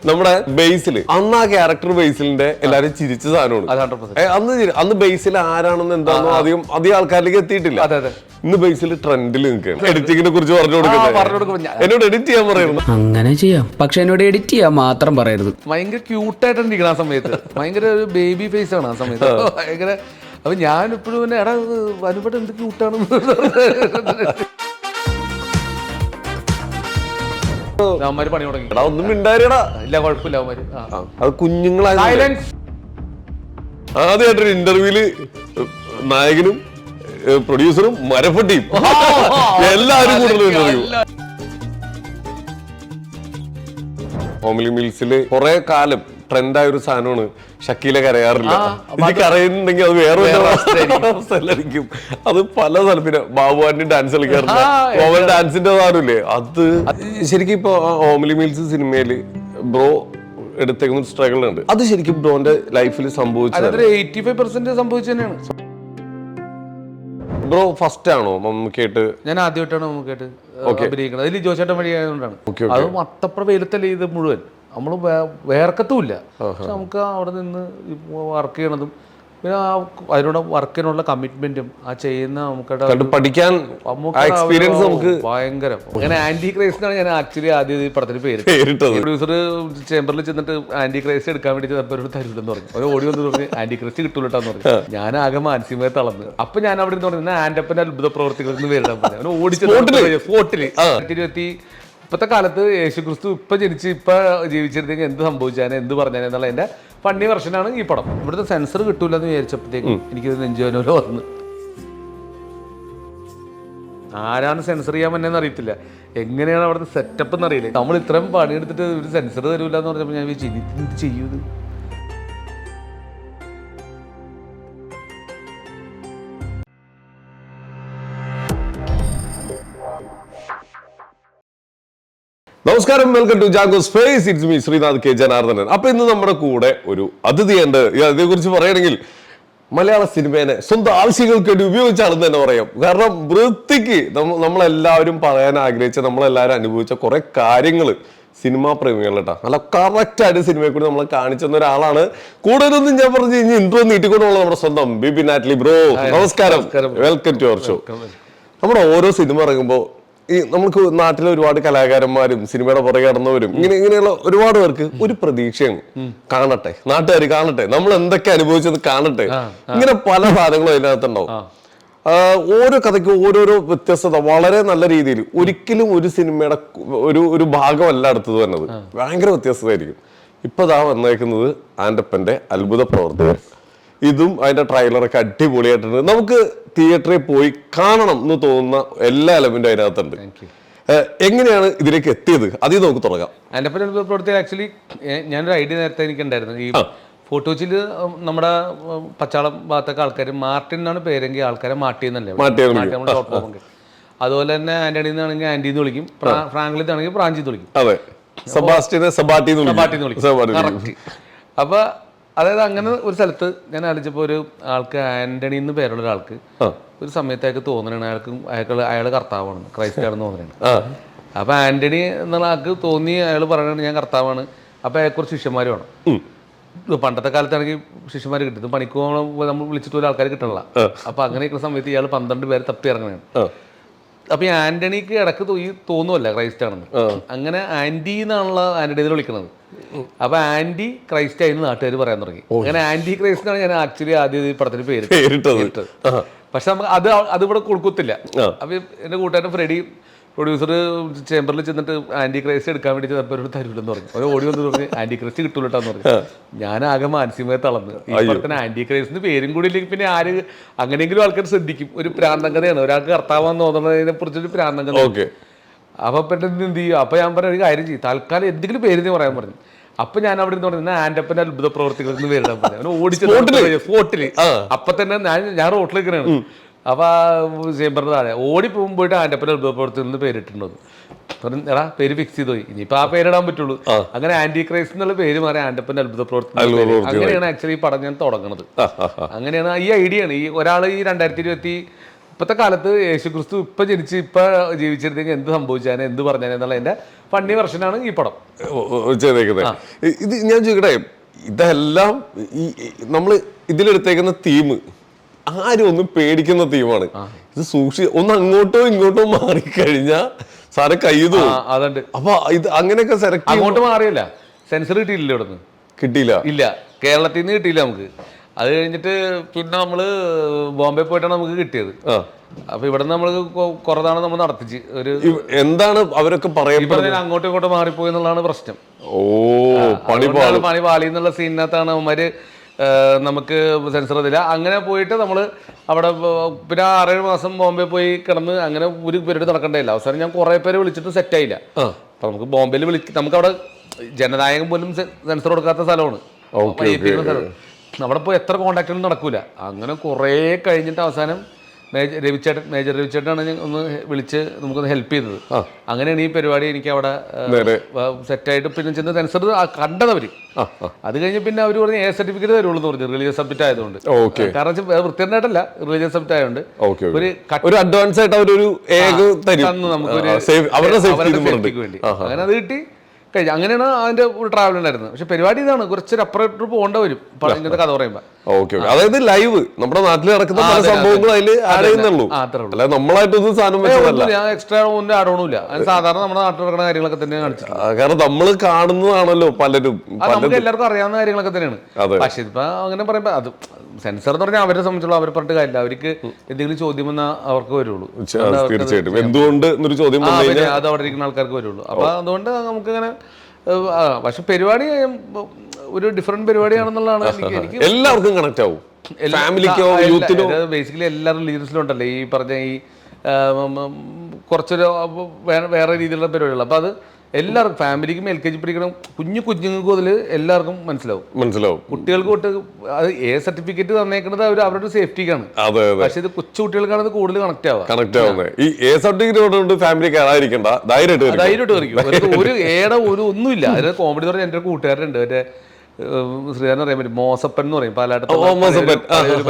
നമ്മുടെ ബേസില് അന്ന് ആ ക്യാരക്ടർ ബേസിലിന്റെ എല്ലാരും ചിരിച്ച സാധനമാണ്. അന്ന് ബേസിൽ ആരാണെന്ന് എന്താണോ അധികം ആൾക്കാരിലേക്ക് എത്തിയിട്ടില്ല. ഇന്ന് ബേസിൽ ട്രെൻഡിൽ നിൽക്കുകയാണ്. എഡിറ്റിങ്ങിനെ കുറിച്ച് പറഞ്ഞു കൊടുക്കുന്നത് എന്നോട് എഡിറ്റ് ചെയ്യാൻ പറയുന്നു. അങ്ങനെ ചെയ്യാം, പക്ഷെ എന്നോട് എഡിറ്റ് ചെയ്യാൻ മാത്രം പറയരുത്. ഭയങ്കര ക്യൂട്ടായിട്ടാണ് ഇരിക്കണം ആ സമയത്ത്. ഭയങ്കര ഒരു ബേബി ഫേസ് ആണ് ആ സമയത്ത്. ഭയങ്കര അപ്പൊ ഞാൻ എപ്പോഴും പിന്നെ എടാ അനുപേട്ട എന്ത് ക്യൂട്ടാണ്. അവന്മാര് പണി തുടങ്ങി. ഒന്നും മിണ്ടാരിടാ. ഇല്ല കുഴപ്പമില്ല അവന്മാര്. അത് കുഞ്ഞുങ്ങളായി ആദ്യമായിട്ടൊരു ഇന്റർവ്യൂല് നായകനും പ്രൊഡ്യൂസറും മരപ്പട്ടിയും എല്ലാവരും കൂടുതലും ഇന്റർവ്യൂ. ഹോംലി മിൽസില് കുറെ കാലം ട്രെൻഡായ ഒരു സാധനമാണ് ഷക്കീല കരയാറില്ല. എനിക്ക് അറിയുന്നുണ്ടെങ്കിൽ അത് വേറെ അവസ്ഥയിലായിരിക്കും. അത് പല സ്ഥലം. പിന്നെ ബാബുവാന്റെ ഡാൻസ് കളിക്കാറില്ല, ഓവൽ ഡാൻസിന്റെ സാധനമില്ലേ അത്. ശരിക്കും ഇപ്പൊ ഹോംലി മിൽസ് സിനിമയില് ബ്രോ എടുത്തേക്കുന്ന സ്ട്രഗിൾ ഉണ്ട്. അത് ശരിക്കും ബ്രോന്റെ ലൈഫിൽ സംഭവിച്ചത് 85% സംഭവിച്ചു തന്നെയാണ്. ബ്രോ ഫസ്റ്റ് ആണോ മമ്മൂക്കായിട്ട്? ഞാൻ ആദ്യമായിട്ടാണ് മമ്മൂക്കായിട്ട് അഭിനയിക്കുന്നത്. അതിൽ ജോസേട്ടൻ വഴി ആയതുകൊണ്ടാണ്. അത് മത്തപ്ര വെയിലത്തല്ലേ ഇത് മുഴുവൻ. നമ്മൾ വേർക്കത്തുമില്ല. പക്ഷെ നമുക്ക് അവിടെ നിന്ന് വർക്ക് ചെയ്യണതും പിന്നെ അതിനോട് വർക്കിനുള്ള കമ്മിറ്റ്മെന്റും ആ ചെയ്യുന്ന നമുക്ക് പഠിക്കാൻ ഭയങ്കര. അങ്ങനെ ആന്റി ക്രൈസിനാണ് ഞാൻ ആക്ച്വലി ആദ്യം ഈ പടത്തിന് പേര്. പ്രൊഡ്യൂസർ ചേംബറിൽ ചെന്നിട്ട് ആന്റി ക്രൈസ്റ്റ് എടുക്കാൻ വേണ്ടി ഒരു തരൂലെന്ന് പറഞ്ഞു. ഒരു ഓടി വന്ന് പറഞ്ഞ് ആന്റി ക്രൈസ്റ്റ് കിട്ടൂലട്ടാന്ന് പറഞ്ഞു. ഞാൻ ആകെ മാനസികമായി തളർന്ന്. അപ്പൊ ഞാൻ അവിടെ നിന്ന് പറഞ്ഞ ആന്റപ്പന്റെ അത്ഭുത പ്രവർത്തികൾ പേരിടാൻ പറഞ്ഞു. ഓടിച്ച് സ്പോട്ടില്. ഇപ്പോഴത്തെ കാലത്ത് യേശുക്രിസ്തു ഇപ്പൊ ജനിച്ച് ഇപ്പൊ ജീവിച്ചിരുന്നെങ്കിൽ എന്ത് സംഭവിച്ചാനെ എന്ത് പറഞ്ഞാനെ എന്നുള്ള എന്റെ ഫണ്ണി വെർഷനാണ് ഈ പടം. ഇവിടുത്തെ സെൻസർ കിട്ടൂല എന്ന് വിചാരിച്ചപ്പോഴത്തേക്കും എനിക്കിത് നെഞ്ചുവേനോല വന്ന്. ആരാണ് സെൻസർ ചെയ്യാൻ പറ്റുന്നതെന്ന് അറിയത്തില്ല, എങ്ങനെയാണ് അവിടുത്തെ സെറ്റപ്പ് എന്നറിയില്ല. നമ്മൾ ഇത്രയും പണിയെടുത്തിട്ട് ഒരു സെൻസർ തരൂല എന്ന് പറഞ്ഞപ്പോൾ ഞാൻ വിചാരിച്ചു എന്ത് ചെയ്യൂത്. നമസ്കാരം, welcome to Jago space. It's me Sreenath K Janardhanan. അപ്പൊ ഇന്ന് നമ്മുടെ കൂടെ ഒരു അതിഥിയുണ്ട്. അതേ കുറിച്ച് പറയണമെങ്കിൽ മലയാള സിനിമേനെ സ്വന്തം ആവശ്യങ്ങൾക്ക് വേണ്ടി ഉപയോഗിച്ച ആളെന്ന് തന്നെ പറയാം. കാരണം വൃത്തിക്ക് നമ്മളെല്ലാവരും പറയാൻ ആഗ്രഹിച്ച, നമ്മളെല്ലാവരും അനുഭവിച്ച കുറെ കാര്യങ്ങൾ സിനിമാ പ്രേമികളാ നല്ല കറക്റ്റ് ആയിട്ട് സിനിമയെ കൂടി നമ്മളെ കാണിച്ചെന്ന ഒരാളാണ്. കൂടുതലൊന്നും ഞാൻ പറഞ്ഞു കഴിഞ്ഞാൽ ഇൻട്രോ നീട്ടിക്കൊണ്ടുള്ള നമ്മുടെ സ്വന്തം ബിബിൻ ആറ്റ്ലി ബ്രോ. നമസ്കാരം, വെൽക്കം ടു അവർ ഷോ. നമ്മുടെ ഓരോ സിനിമ ഇറങ്ങുമ്പോൾ ഈ നമുക്ക് നാട്ടിലെ ഒരുപാട് കലാകാരന്മാരും സിനിമയുടെ പുറകെ കടന്നവരും ഇങ്ങനെയുള്ള ഒരുപാട് പേർക്ക് ഒരു പ്രതീക്ഷയാണ്. കാണട്ടെ, നാട്ടുകാർ കാണട്ടെ, നമ്മൾ എന്തൊക്കെ അനുഭവിച്ചത് കാണട്ടെ. ഇങ്ങനെ പല സാധനങ്ങളും അതിനകത്തുണ്ടാവും. ഓരോ കഥയ്ക്കും ഓരോരോ വ്യത്യസ്തത. വളരെ നല്ല രീതിയിൽ ഒരിക്കലും ഒരു സിനിമയുടെ ഒരു ഭാഗമല്ല അടുത്തത് വന്നത്. ഭയങ്കര വ്യത്യസ്തമായിരിക്കും. ഇപ്പൊ ദാ വന്നേക്കുന്നത് ആന്റപ്പന്റെ അത്ഭുത പ്രവർത്തകർ. ഇതും അതിന്റെ ട്രെയിലറൊക്കെ അടിപൊളിയായിട്ടുണ്ട്. നമുക്ക് തിയേറ്ററിൽ പോയി കാണണം എന്ന് തോന്നുന്ന എല്ലാ എലമെന്റും അതിനകത്തുണ്ട്. എങ്ങനെയാണ് ഇതിലേക്ക് എത്തിയത്? അതിൽ നമുക്ക് തുടങ്ങാം. ആന്റപ്പന്റെ അത്ഭുത പ്രവർത്തകർ ആക്ച്വലി ഞാനൊരു ഐഡിയ നേരത്തെ എനിക്കുണ്ടായിരുന്നു. ഈ ഫോട്ടോച്ചിൽ നമ്മുടെ പച്ചാളം ഭാഗത്തൊക്കെ ആൾക്കാർ മാർട്ടിൻ എന്നാണ് പേരെങ്കിൽ ആൾക്കാരെ മാട്ടി എന്നല്ലേ. അതുപോലെ തന്നെ ആന്റണി എന്നാണെങ്കിൽ ആന്റി എന്ന് വിളിക്കും, ഫ്രാങ്ക്ലിൻ ആണെങ്കിൽ ഫ്രാഞ്ചി എന്ന് വിളിക്കും. അതെ, സെബാസ്റ്റ്യനെ സെബാട്ടി എന്ന് വിളിക്കും. അപ്പൊ അതായത് അങ്ങനെ ഒരു സ്ഥലത്ത് ഞാൻ ആലോചിച്ചപ്പോൾ ഒരു ആൾക്ക് ആന്റണി എന്ന് പേരുള്ള ഒരാൾക്ക് ഒരു സമയത്ത് അയാൾക്ക് തോന്നണേ അയാൾ കർത്താവാണെന്ന്, ക്രൈസ്റ്റാണെന്ന് തോന്നണേ. അപ്പൊ ആന്റണി എന്നുള്ള ആൾക്ക് തോന്നി, അയാൾ പറയണത് ഞാൻ കർത്താവാണ്. അപ്പൊ അയാൾക്കുറച്ച് ശിഷ്യന്മാർ വേണം. പണ്ടത്തെ കാലത്താണെങ്കിൽ ശിഷ്യന്മാർ കിട്ടും, പണിക്ക് നമ്മൾ വിളിച്ചിട്ട് ഒരു ആൾക്കാർ കിട്ടണില്ല. അപ്പൊ അങ്ങനെയൊക്കെ സമയത്ത് ഇയാൾ 12 പേര് തപ്പി ഇറങ്ങണയാണ്. അപ്പൊ ഈ ആന്റണിക്ക് ഇടക്ക് തോന്നുമല്ല ക്രൈസ്റ്റ് ആണെന്ന്. അങ്ങനെ ആന്റി എന്നാണല്ലോ ആന്റണി വിളിക്കുന്നത്. അപ്പൊ ആന്റി ക്രൈസ്റ്റ് ആയിരുന്നു നാട്ടുകാർ പറയാൻ തുടങ്ങി. അങ്ങനെ ആന്റി ക്രൈസ്റ്റ് ആണ് ഞാൻ ആക്ച്വലി ആദ്യം ഈ പടത്തിന് പേരിട്ടത്. പക്ഷെ നമുക്ക് അതിവിടെ കൊടുക്കത്തില്ല. അപ്പൊ എന്റെ കൂട്ടുകാരൻ ഫ്രെഡി പ്രൊഡ്യൂസർ ചേംബറിൽ ചെന്നിട്ട് ആന്റി ക്രൈസ്റ്റ് എടുക്കാൻ വേണ്ടി ഒരു തരൂലെന്ന് പറഞ്ഞു. ഒരു ഓടി വന്ന് പറഞ്ഞ് ആന്റി ക്രൈസ്റ്റ് കിട്ടൂലട്ടാന്ന് പറഞ്ഞു. ഞാൻ ആകെ മാനസികമായി തളർന്ന്. ഈ പടത്തിന് ആന്റി ക്രൈസ്റ്റിന് പേരും കൂടി ഇല്ലെങ്കിൽ പിന്നെ ആര് അങ്ങനെയെങ്കിലും ആൾക്കാർ ശ്രദ്ധിക്കും. ഒരു പ്രാന്തങ്കതയാണ്, ഒരാൾക്ക് കർത്താവാന്ന് തോന്നുന്നതിനെ കുറിച്ചൊരു പ്രാന്തങ്കത. അപ്പൊ പെട്ടെന്ന് എന്ത് ചെയ്യും? അപ്പൊ ഞാൻ പറഞ്ഞ ഒരു കാര്യം ചെയ്യും, തൽക്കാലം എന്തെങ്കിലും പേര് പറയാൻ പറഞ്ഞു. അപ്പൊ ഞാൻ അവിടെ നിന്ന് പറഞ്ഞ ആന്റപ്പന്റെ അത്ഭുത പ്രവർത്തികൾ പേരിടാൻ പറഞ്ഞു. ഓടിച്ച് സ്പോട്ടില്. അപ്പൊ തന്നെ ഞാൻ റോട്ടിലേക്കാണ്. അപ്പൊ ചേംബറിന്റെ താഴെ ഓടി പോകുമ്പോയിട്ട് ആന്റപ്പന്റെ അത്ഭുത പ്രവർത്തികൾ പേരിട്ടുണ്ടോ എടാ പേര് ഫിക്സ് ചെയ്ത് പോയി, ഇനിയിപ്പോ ആ പേരിടാൻ പറ്റുള്ളൂ. അങ്ങനെ ആന്റി ക്രൈസ്റ്റ് എന്നുള്ള പേര് മാറി ആന്റപ്പന്റെ അത്ഭുത പ്രവർത്തനം. അങ്ങനെയാണ് ആക്ച്വലി ഈ പടം ഞാൻ തുടങ്ങുന്നത്. അങ്ങനെയാണ് ഈ ഐഡിയ ആണ്. ഈ ഒരാൾ ഈ 2020 ഇപ്പോഴത്തെ കാലത്ത് യേശുക്രിസ്തു ഇപ്പൊ ജനിച്ച് ഇപ്പൊ ജീവിച്ചിരുന്നെങ്കിൽ എന്ത് സംഭവിച്ചാനെ എന്ത് പറഞ്ഞാനെ എന്നുള്ള എന്റെ ഫണ്ണി വെർഷനാണ് ഈ പടം ചെയ്തേക്കുന്നത്. ഇത് ഞാൻ ചോദിക്കട്ടെ, ഇതെല്ലാം ഈ നമ്മൾ ഇതിലെടുത്തേക്കുന്ന തീം ആരും ഒന്നും പേടിക്കുന്ന തീമാണ്. ഇത് ഒന്ന് അങ്ങോട്ടോ ഇങ്ങോട്ടോ മാറിക്കഴിഞ്ഞാ സാറെ കയ്യതോ അതുണ്ട്. അപ്പൊ ഇത് അങ്ങനെയൊക്കെ സെലക്ട് അങ്ങോട്ട് മാറിയല്ല, സെൻസർ കിട്ടിയില്ല ഇവിടെ നിന്ന്, കിട്ടിയില്ല. ഇല്ല, കേരളത്തിൽ നിന്ന് കിട്ടിയില്ല നമുക്ക്. അത് കഴിഞ്ഞിട്ട് പിന്നെ നമ്മള് ബോംബെ പോയിട്ടാണ് നമുക്ക് കിട്ടിയത്. അപ്പൊ ഇവിടെ നിന്ന് നമ്മള് കുറെ നാളെ നമ്മൾ നടത്തിച്ച് ഒരു എന്താണ് അവരൊക്കെ പറയുന്നത് അങ്ങോട്ടും ഇങ്ങോട്ടും മാറിപ്പോയി എന്നുള്ളതാണ് പ്രശ്നം. പണി പാളി എന്നുള്ള സീനിനകത്താണ് അവന്മാര് നമുക്ക് സെൻസർ ചെയ്തില്ല. അങ്ങനെ പോയിട്ട് നമ്മൾ അവിടെ പിന്നെ 6-7 മാസം ബോംബെ പോയി കിടന്ന് അങ്ങനെ ഒരു പരിപാടി നടക്കണ്ടേയില്ല. അവസാനം ഞാൻ കുറെ പേരെ വിളിച്ചിട്ട് സെറ്റായില്ല. അപ്പൊ നമുക്ക് ബോംബെയിൽ നമുക്ക് അവിടെ ജനനായകൻ പോലും സെൻസർ കൊടുക്കാത്ത സ്ഥലമാണ്. അവിടെ പോയി എത്ര കോണ്ടാക്റ്റുകളും നടക്കൂല. അങ്ങനെ കുറെ കഴിഞ്ഞിട്ട് അവസാനം മേജർ രവിച്ചേട്ടനാണ് ഞാൻ ഒന്ന് വിളിച്ച് നമുക്കൊന്ന് ഹെൽപ്പ് ചെയ്തത്. അങ്ങനെയാണ് ഈ പരിപാടി എനിക്ക് അവിടെ സെറ്റായിട്ട് പിന്നെ ചെന്ന് സെൻസർ കണ്ടതവര്. അത് കഴിഞ്ഞ് പിന്നെ അവർ പറഞ്ഞ് A സർട്ടിഫിക്കറ്റ് തരുള്ളൂ എന്ന് പറഞ്ഞു, റിലീജിയസ് സബ്ജക്റ്റ് ആയതുകൊണ്ട്. കാരണം വൃത്തിയായിട്ടല്ല, റിലീജിയസ് സബ്ജക്റ്റ് ആയതുകൊണ്ട് ഒരു അഡ്വാൻസ് ആയിട്ട് അവരൊരു തന്നു നമുക്കൊരു സേഫ്റ്റിക്ക് വേണ്ടി. അങ്ങനെ അത് കിട്ടി കഴിഞ്ഞു. അങ്ങനെയാണ് അതിന്റെ ഒരു ട്രാവൽ ഉണ്ടായിരുന്നത്. പക്ഷെ പരിപാടി ഇതാണ്, കുറച്ചൊരു അപ്പുറത്ത് പോകേണ്ട വരും ഇങ്ങനത്തെ കഥ പറയുമ്പോ. അതായത് ലൈവ് നമ്മുടെ നാട്ടിൽ നടക്കുന്ന പല സംഭവങ്ങളും അതിൽ ആഡ് ചെയ്യുന്നുള്ളൂ, അല്ല നമ്മളായിട്ടൊന്നും സാധനം വെച്ചതല്ല. ഞാൻ എക്സ്ട്രാ ഒന്നും ആഡ് ഒന്നുമില്ല. സാധാരണ നമ്മുടെ നാട്ടിൽ നടക്കുന്ന കാര്യങ്ങളൊക്കെ തന്നെയാണ് കാണിച്ചിട്ടുള്ളത്. കാരണം നമ്മൾ കാണുന്നതാണല്ലോ പലരും, നമുക്ക് എല്ലാവർക്കും അറിയാവുന്ന കാര്യങ്ങളൊക്കെ തന്നെയാണ്. പക്ഷെ ഇപ്പൊ അങ്ങനെ പറയുമ്പോ അത് സെൻസർ എന്ന് പറഞ്ഞാൽ അവരെ സംബന്ധിച്ചുള്ള അവരെ പറഞ്ഞിട്ട് കാര്യമില്ല. അവർക്ക് എന്തെങ്കിലും ചോദ്യം വന്നാൽ അവർക്ക് വരുള്ളൂ. തീർച്ചയായിട്ടും എന്തുകൊണ്ട് എന്നൊരു ചോദ്യം അത് അവിടെ ഇരിക്കുന്ന ആൾക്കാർക്ക് വരുള്ളൂ. അപ്പൊ അതുകൊണ്ട് നമുക്കിങ്ങനെ പക്ഷെ പരിപാടി ഒരു ഡിഫറെന്റ് പരിപാടിയാണെന്നുള്ളതാണ് എനിക്ക് എല്ലാവർക്കും കണക്ട് ആവും. ഫാമിലിക്കോ യൂത്തിനോ ബേസിക്കലി എല്ലാ റിലീജിയസിലും ഉണ്ടല്ലോ ഈ പറഞ്ഞ ഈ കുറച്ചൊരു വേറെ രീതിയിലുള്ള പരിപാടികൾ. അപ്പൊ അത് എല്ലാവർക്കും ഫാമിലിക്കും LKG പഠിക്കണം കുഞ്ഞുങ്ങൾക്കും അതിൽ എല്ലാവർക്കും മനസ്സിലാവും. കുട്ടികൾക്ക് തൊട്ട് അത് A സർട്ടിഫിക്കറ്റ് തന്നേക്കുന്നത് അവരുടെ സേഫ്റ്റിക്കാണ്. പക്ഷെ ഇത് കൊച്ചു കുട്ടികൾക്കാണ് ഇത് കൂടുതൽ കണക്ട് ആവുന്നത്. ഈ A സർട്ടിഫിക്കറ്റ് ഫാമിലി കയറാതിരിക്കണ്ട, ധൈര്യമായിട്ട് കളിക്കും. ഒരു ഒരു ഒന്നുമില്ല. അതിന് കോമഡി എന്ന് പറഞ്ഞാൽ എൻ്റെ ഒരു കൂട്ടുകാരുണ്ട്, മറ്റേ ശ്രീധരൻ പറയാൻ പറ്റും, മോസപ്പൻ എന്ന് പറയും, പാലാട്ടത്ത്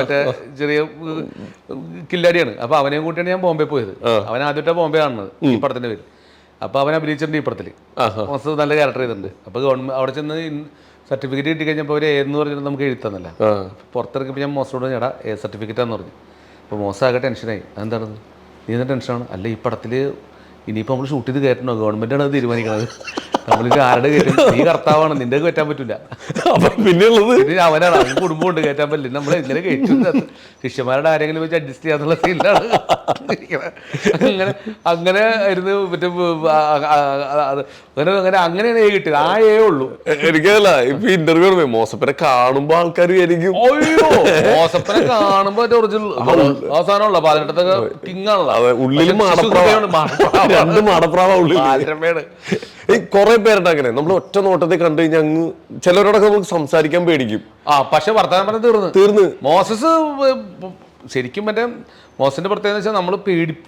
മറ്റേ ചെറിയ കില്ലാടിയാണ്. അപ്പൊ അവനെയും കൂട്ടിയാണ് ഞാൻ ബോംബെ പോയത്. അവൻ ആദ്യമായിട്ടാണ് ബോംബെ കാണുന്നത് ഈ പടത്തിന്റെ പേര്. അപ്പൊ അവൻ അഭിനയിച്ചിട്ടുണ്ട് ഈ പടത്തിൽ, മോസ് നല്ല ക്യാരക്ടർ ചെയ്തിട്ടുണ്ട്. അപ്പൊ ഗവൺമെന്റ് അവിടെ ചെന്ന് സർട്ടിഫിക്കറ്റ് കിട്ടി കഴിഞ്ഞപ്പോൾ അവർ എന്ന് പറഞ്ഞിട്ട് നമുക്ക് എഴുത്താന്നല്ല. പുറത്തിറക്കിയപ്പോൾ ഞാൻ മോസിനോട് ചേട്ടാ A സർട്ടിഫിക്കറ്റാന്ന് പറഞ്ഞു. അപ്പോൾ മോസാകെ ടെൻഷനായി. അതെന്താണത്? നീ എന്താ ടെൻഷനാണ്? അല്ല ഈ പടത്തിൽ ഇനിയിപ്പോൾ നമ്മൾ ഷൂട്ട് ചെയ്ത് കയറ്റണോ, ഗവൺമെന്റാണ് അത് തീരുമാനിക്കുന്നത്. നമ്മളിത് ആരുടെ കയറ്റും? നീ കർത്താവാണ്, നിന്റെ കയറ്റാൻ പറ്റില്ല. പിന്നെ അവനാണ്, അവൻ കുടുംബമുണ്ട്, കയറ്റാൻ പറ്റില്ല. നമ്മൾ എങ്ങനെ കയറ്റും? ശിഷ്യന്മാരുടെ ആരെങ്കിലും വെച്ച് അഡ്ജസ്റ്റ് ചെയ്യാന്നുള്ള സീനിലാണ്. അങ്ങനെ ആയിരുന്നു. മറ്റേ അങ്ങനെയാണ് A കിട്ടിയത്. ആ A ഉള്ളൂ. എനിക്കല്ല ഇപ്പൊ ഇന്റർവ്യൂ മോസപ്പനെ കാണുമ്പോ ആൾക്കാർ വിചാരിക്കും മോസപ്പനെ കാണുമ്പോ ഒറിജിനൽ അവസാനമുള്ള 18 കിങ് ആണല്ലോ. ഉള്ളിൽ രണ്ട് മാടപ്രാവ ഉള്ളിൽ. കുറെ പേരുണ്ട് അങ്ങനെ. നമ്മൾ ഒറ്റ നോട്ടത്തിൽ കണ്ടു കഴിഞ്ഞാൽ അങ്ങ് ചിലരോടൊക്കെ നമുക്ക് സംസാരിക്കാൻ പേടിക്കും. പക്ഷെ വർത്തമാനം പറഞ്ഞാൽ തീർന്ന് മോസസ് ശരിക്കും മറ്റേ മോസിന്റെ പ്രത്യേകത വെച്ചാൽ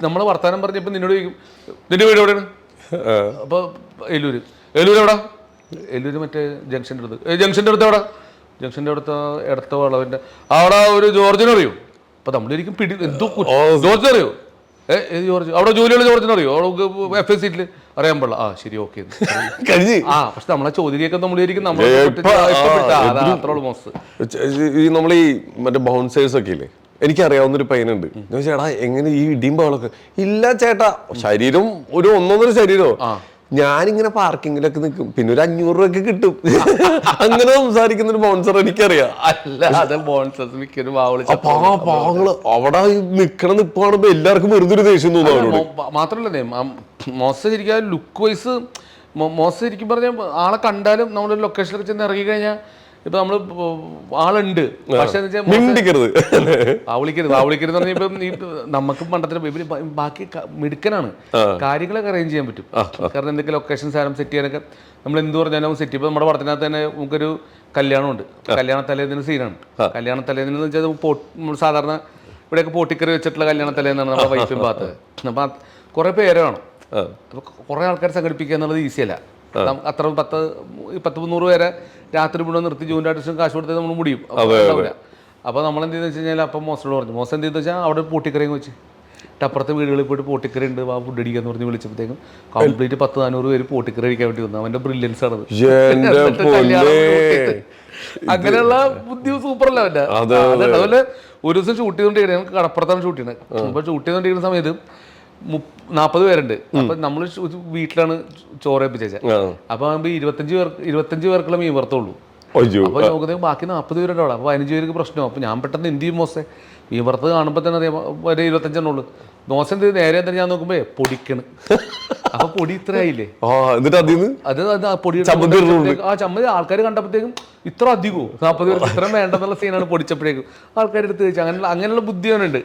നമ്മൾ വർത്തമാനം പറഞ്ഞപ്പോ നിന്നോട് ചോദിക്കും നിന്റെ വീട് എവിടെയാണ്? അപ്പൊ എലൂര് എവിടെ? എലൂര് മറ്റേ ജംഗ്ഷൻ്റെ അടുത്ത് എവിടെ? ജംഗ്ഷൻ്റെ അടുത്ത ഇടത്ത വളവിന്റെ അവിടെ ഒരു ജോർജിനെ അറിയോ? അപ്പൊ നമ്മളിരിക്കും എന്തോ ജോർജിനെ അറിയോ? ജോർജ് അവിടെ ജോലിയുള്ള ജോർജിനെ അറിയോ? അവിടെ FS സീറ്റിൽ അറിയാൻ പാടില്ല. ശരി, ഓക്കെ. പക്ഷെ നമ്മളെ ചോദ്യമൊക്കെ നമ്മളിരിക്കും നമ്മൾ നമ്മൾ ഈ മറ്റേ ബൗൺസേഴ്സ് ഒക്കെ ഇല്ലേ, എനിക്കറിയാവുന്നൊരു പയ്യനുണ്ട്. ചേട്ടാ എങ്ങനെ ഈ ഇടിയും ബഹളമൊക്കെ? ഇല്ല ചേട്ടാ, ശരീരം ഒരു 1.5 ശരീരമോ. ഞാനിങ്ങനെ പാർക്കിങ്ങിലൊക്കെ നിൽക്കും, പിന്നെ ഒരു 500 രൂപയൊക്കെ കിട്ടും. അങ്ങനെ സംസാരിക്കുന്ന ഒരു ബൗൺസർ എനിക്കറിയാം. പാവങ്ങള് അവിടെ നിക്കണ നിപ്പ് കാണുമ്പോ എല്ലാവർക്കും വെറുതെ ഒരു ദേഷ്യം തോന്നുന്നു. മാത്രമല്ലേ മോശം ശരിക്കും ലുക്ക് വൈസ് മോശം ശരിക്കും പറഞ്ഞാൽ ആളെ കണ്ടാലും നമ്മളൊരു ലൊക്കേഷനിലൊക്കെ ചെന്ന് ഇറങ്ങി കഴിഞ്ഞാൽ ഇപ്പൊ നമ്മള് ആളുണ്ട്, പക്ഷെ വിളിക്കരുത് പറഞ്ഞ നമുക്ക് മണ്ടത്തിന് ബാക്കി മിടുക്കനാണ്, കാര്യങ്ങളൊക്കെ അറേഞ്ച് ചെയ്യാൻ പറ്റും. കാരണം എന്തൊക്കെ ലൊക്കേഷൻ സാധനം സെറ്റ് ചെയ്യാനൊക്കെ നമ്മൾ എന്ത് പറഞ്ഞാലും സെറ്റ് ചെയ്യുമ്പോൾ നമ്മുടെ പടത്തിനകത്ത് തന്നെ നമുക്കൊരു കല്യാണമുണ്ട്. കല്യാണ തലേദിന സീനാണ്. കല്യാണ തലേദിനെന്ന് വെച്ചാൽ സാധാരണ ഇവിടെയൊക്കെ പോട്ടിക്കറി വെച്ചിട്ടുള്ള കല്യാണ തലേന്നാണ് നമ്മുടെ വൈഫിൻ ഭാഗത്ത്. അപ്പൊ കുറെ പേര് വേണം, അപ്പൊ കുറെ ആൾക്കാരെ സംഘടിപ്പിക്കുക എന്നുള്ളത് ഈസിയല്ല. അത്ര 10-300 പേരെ രാത്രി മുഴുവൻ നിർത്തി ജൂനിയർ ആർട്ടിസ്റ്റും കാശ് കൊടുത്തത് നമ്മൾ മുടിയും. അപ്പോൾ നമ്മൾ എന്ത് ചെയ്തെന്ന് വെച്ച് കഴിഞ്ഞാൽ അപ്പം മോസിനോട് പറഞ്ഞു, മോസ് എന്ത് ചെയ്തെന്ന് വെച്ചാൽ അവിടെ പൂട്ടിക്കറിയും വെച്ച് അപ്പുറത്തെ വീടുകളിൽ പോയിട്ട് പോട്ടിക്കറി ഉണ്ട് ആ ഫുഡ് അടിക്കാന്ന് പറഞ്ഞ് വിളിച്ചപ്പോഴത്തേക്കും കംപ്ലീറ്റ് 10-400 പേര് പോട്ടിക്കറി അടിക്കാൻ വേണ്ടി വന്നു. അവന്റെ ബ്രില്യൻസ് ആണത്. അങ്ങനെയുള്ള ബുദ്ധി സൂപ്പറല്ല അവന്റെ. അതുപോലെ ഒരു ദിവസം ഷൂട്ട് ചെയ്തോണ്ടിരിക്കുന്നത്, ഞങ്ങൾക്ക് കടപ്പുറത്താണ് ഷൂട്ട് ചെയ്യുന്നത്. അപ്പൊ ഷൂട്ട് ചെയ്തോണ്ടിരിക്കുന്ന സമയത്ത് 40 പേരുണ്ട്. അപ്പൊ നമ്മള് വീട്ടിലാണ് ചോറ് ഏൽപ്പിച്ചേച്ചത്. അപ്പൊ 25 പേർക്കുള്ള മീൻ വറുത്തുള്ളൂ. അപ്പൊ നോക്കുന്നത് ബാക്കി 40 പേരുണ്ട് അവിടെ. അപ്പൊ 15 പേർക്ക് പ്രശ്നവും. അപ്പൊ ഞാൻ പെട്ടെന്ന് എന്ത് ചെയ്യും മോശം, മീൻ വറുത്ത് കാണുമ്പോൾ തന്നെ അറിയാം ഒരു 25 ഉള്ളൂ. ദോശ എന്ത് നേരെ എന്താ ഞാൻ നോക്കുമ്പോ പൊടിക്കണ്. അപ്പൊ പൊടി ഇത്ര ആയില്ലേ, അത് പൊടി ആ ചമ്മതി ആൾക്കാർ കണ്ടപ്പോഴത്തേക്കും ഇത്ര അധികവും 40 പേർക്ക് ഇത്ര വേണ്ടെന്നുള്ള സീനാണ് പൊടിച്ചപ്പോഴേക്കും ആൾക്കാർ എടുത്ത് വെച്ചാൽ അങ്ങനെയുള്ള ബുദ്ധിയാണുണ്ട്.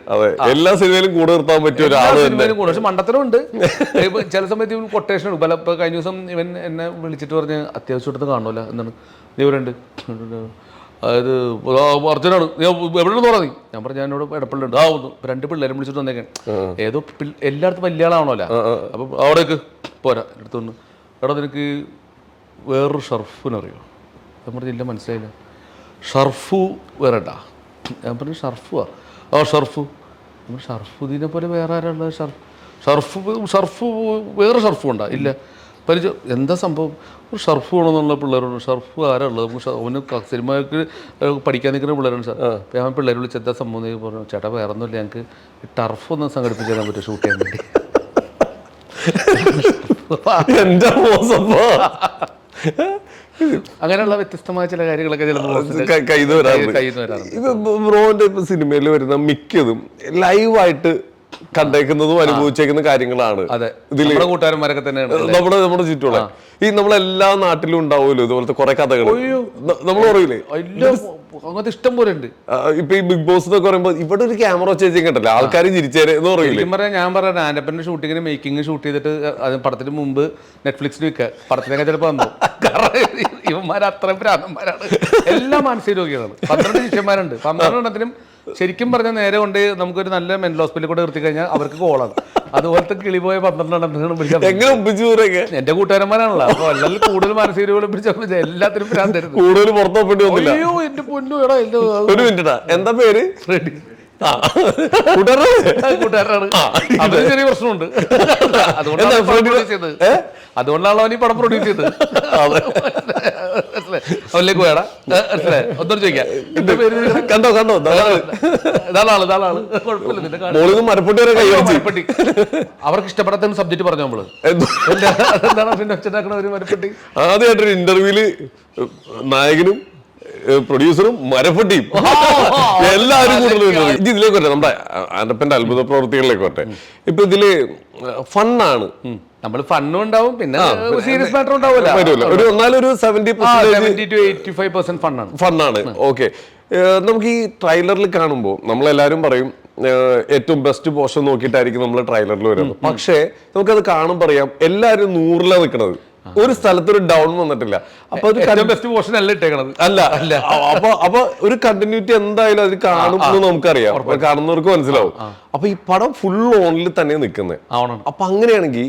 എല്ലാ സിനിമയിലും കൂടെ നിർത്താൻ പറ്റിയ പക്ഷെ മണ്ടത്തരം ഉണ്ട്. ചില സമയത്ത് ഇവൻ കൊട്ടേഷൻ ഉണ്ട്. പല കഴിഞ്ഞ ദിവസം ഇവൻ എന്നെ വിളിച്ചിട്ട് പറഞ്ഞ് അത്യാവശ്യമായിട്ട് കാണുമല്ലോ എന്നാണ് ഇവരുണ്ട്, അതായത് അർജുനാണ് എവിടെ തോന്നി. ഞാൻ പറഞ്ഞു ഞാൻ ഇവിടെ ഇടപ്പള്ളുണ്ട്. ആ ഒന്ന് 2 പിള്ളേരും വിളിച്ചിട്ട് വന്നേക്കാൻ. ഏതോ എല്ലായിടത്തും വലിയ ആളാണല്ലോ. അപ്പം അവിടേക്ക് പോരാ എടുത്തോണ്ട് എടാ നിനക്ക് വേറൊരു ഷർഫിനറിയോ? ഞാൻ പറഞ്ഞു ഇല്ല മനസ്സിലായില്ല. ഷർഫു വേറെ ഉണ്ടാ? ഞാൻ പറഞ്ഞു ഷർഫുവാ. ആ ഷർഫു. ഷർഫുദ്ദീനെ പോലെ വേറെ ആരാളുള്ളത്? ഷർഫ് വേറെ ഷർഫു ഉണ്ടാ? ഇല്ല. പരിചയം എന്താ സംഭവം? ഒരു ഷർഫ് വേണമെന്നുള്ള പിള്ളേരുണ്ട്. ഷർഫ് ആരാ ഉള്ളത്? അവന് സിനിമയ്ക്ക് പഠിക്കാൻ നിൽക്കുന്ന പിള്ളേരാണ് സാർ. അപ്പോൾ ഞാൻ പിള്ളേർ വിളിച്ച് എന്താ സംഭവം പറഞ്ഞു. ചേട്ടാ വേറെ ഒന്നുമില്ല, ഞങ്ങൾക്ക് ടർഫ് ഒന്ന് സംഘടിപ്പിച്ച് തരാൻ പറ്റും ഷൂട്ട് ചെയ്യാൻ വേണ്ടി. അങ്ങനെയുള്ള വ്യത്യസ്തമായ ചില കാര്യങ്ങളൊക്കെ ബ്രോന്റെ സിനിമയിൽ വരുന്ന മിക്കതും ലൈവായിട്ട് കണ്ടേക്കുന്നതും അനുഭവിച്ചേക്കുന്ന കാര്യങ്ങളാണ്. നമ്മുടെ കൂട്ടുകാരന്മാരൊക്കെ തന്നെയാണ് നമ്മുടെ ചുറ്റുള്ള ഈ നമ്മളെല്ലാ നാട്ടിലും ഉണ്ടാവുമല്ലോ ഇതുപോലത്തെ കുറെ കഥകൾ. നമ്മൾ പറയില്ലേ അങ്ങനത്തെ ഇഷ്ടം പോലെ ഉണ്ട്. ഇപ്പൊ ഈ ബിഗ് ബോസ് എന്നൊക്കെ പറയുമ്പോ ഇവിടെ ഒരു ക്യാമറ വെച്ചേക്കണ്ടല്ലോ, ആൾക്കാർ ചിരിച്ചേരെ എന്ന് പറയില്ലേ. ഞാൻ പറയാം ആൻഡപ്പന്റെ ഷൂട്ടിങ്ങിന് മേക്കിംഗ് ഷൂട്ട് ചെയ്തിട്ട് പടത്തിന് മുമ്പ് നെറ്റ്ഫ്ലിക്സിൽ വെക്കുക. പടത്തിനൊക്കെ ചിലപ്പോൾ വന്നു. കാരണം ഇവന്മാർ അത്രയും ഭ്രാന്തന്മാരാണ്. എല്ലാ മാനസിക രോഗികളാണ്. 12 ശിഷ്യന്മാരുണ്ട്. 12 എണ്ണത്തിനും ശരിക്കും പറഞ്ഞാൽ നേരെ കൊണ്ട് നമുക്കൊരു നല്ല മെന്റൽ ഹോസ്പിറ്റലിൽ കൂടെ നിർത്തി കഴിഞ്ഞാൽ അവർക്ക് കോളാണ്. അതുപോലത്തെ കിളിപോയ 12 എണ്ണത്തിനാണ് എന്റെ കൂട്ടുകാരന്മാരാണല്ലോ. അപ്പൊ എല്ലാവരും കൂടുതൽ മാനസിക രോഗികളെ പിടിച്ച എല്ലാത്തിനും ഭ്രാന്തായിരുന്നു. കൂടുതൽ പുറത്തോട്ട് അയ്യോ എന്റെ പൊന്നു എടാ ഒരു മിനിറ്റ് എന്താ പേര്? കൂട്ടുകാരനാണ്. അതിന് ചെറിയ പ്രശ്നമുണ്ട്. അതുകൊണ്ടാണല്ലോ അവൻ ഈ പടം പ്രൊഡ്യൂസ് ചെയ്തത്. അവനിലേക്ക് പോയടാ ഒന്നും ചോദിക്കാം. കണ്ടോ മരപ്പെട്ടി അവർക്ക് ഇഷ്ടപ്പെടാത്ത സബ്ജക്ട് പറഞ്ഞു നമ്മള്. എന്താണ് പിന്നെ ഒച്ചണ്ടാക്കണ ഒരു മരപ്പെട്ടി? ആദ്യമായിട്ടൊരു ഇന്റർവ്യൂല് നായകനും പ്രൊഡ്യൂസറും മരപ്പെട്ടിയും എല്ലാവരും കൂടുതൽ ഇതിലേക്ക് വരട്ടെ. നമ്മുടെ ആൻഡപ്പന്റെ അത്ഭുത പ്രവൃത്തികളിലേക്ക് വരട്ടെ. ഇപ്പൊ ഇതില് ഫണ്ണാണ്, നമ്മൾ ഫണ്ണും ഉണ്ടാവും, പിന്നെ സീരിയസ് മാറ്റർ ഉണ്ടാവില്ല. എന്നാലൊരു 70% to 85% ഫണ്ണാണ്. ഓക്കെ, നമുക്ക് ഈ ട്രailerൽ കാണുമ്പോൾ നമ്മളെല്ലാരും പറയും ഏറ്റവും ബെസ്റ്റ് പോർഷൻ നോക്കിയിട്ടായിരിക്കും നമ്മൾ ട്രailerൽ വരുന്നത്. പക്ഷേ നമുക്കത് കാണുമ്പോൾ അറിയാം എല്ലാരും 100ലാണ് നിൽക്കുന്നത്. ഒരു സ്ഥലത്തൊരു ഡൗൺ വന്നിട്ടില്ല. അപ്പൊ ബെസ്റ്റ് പോർഷൻ അല്ല ഇട്ടേക്കണത്. അല്ല അപ്പൊ ഒരു കണ്ടിന്യൂറ്റി എന്തായാലും അതിൽ കാണും എന്ന് നമുക്കറിയാം, കാണുന്നവർക്ക് മനസ്സിലാവും. അപ്പൊ ഈ പടം ഫുൾ ഓണിൽ തന്നെ നിൽക്കുന്നത്. അപ്പൊ അങ്ങനെയാണെങ്കിൽ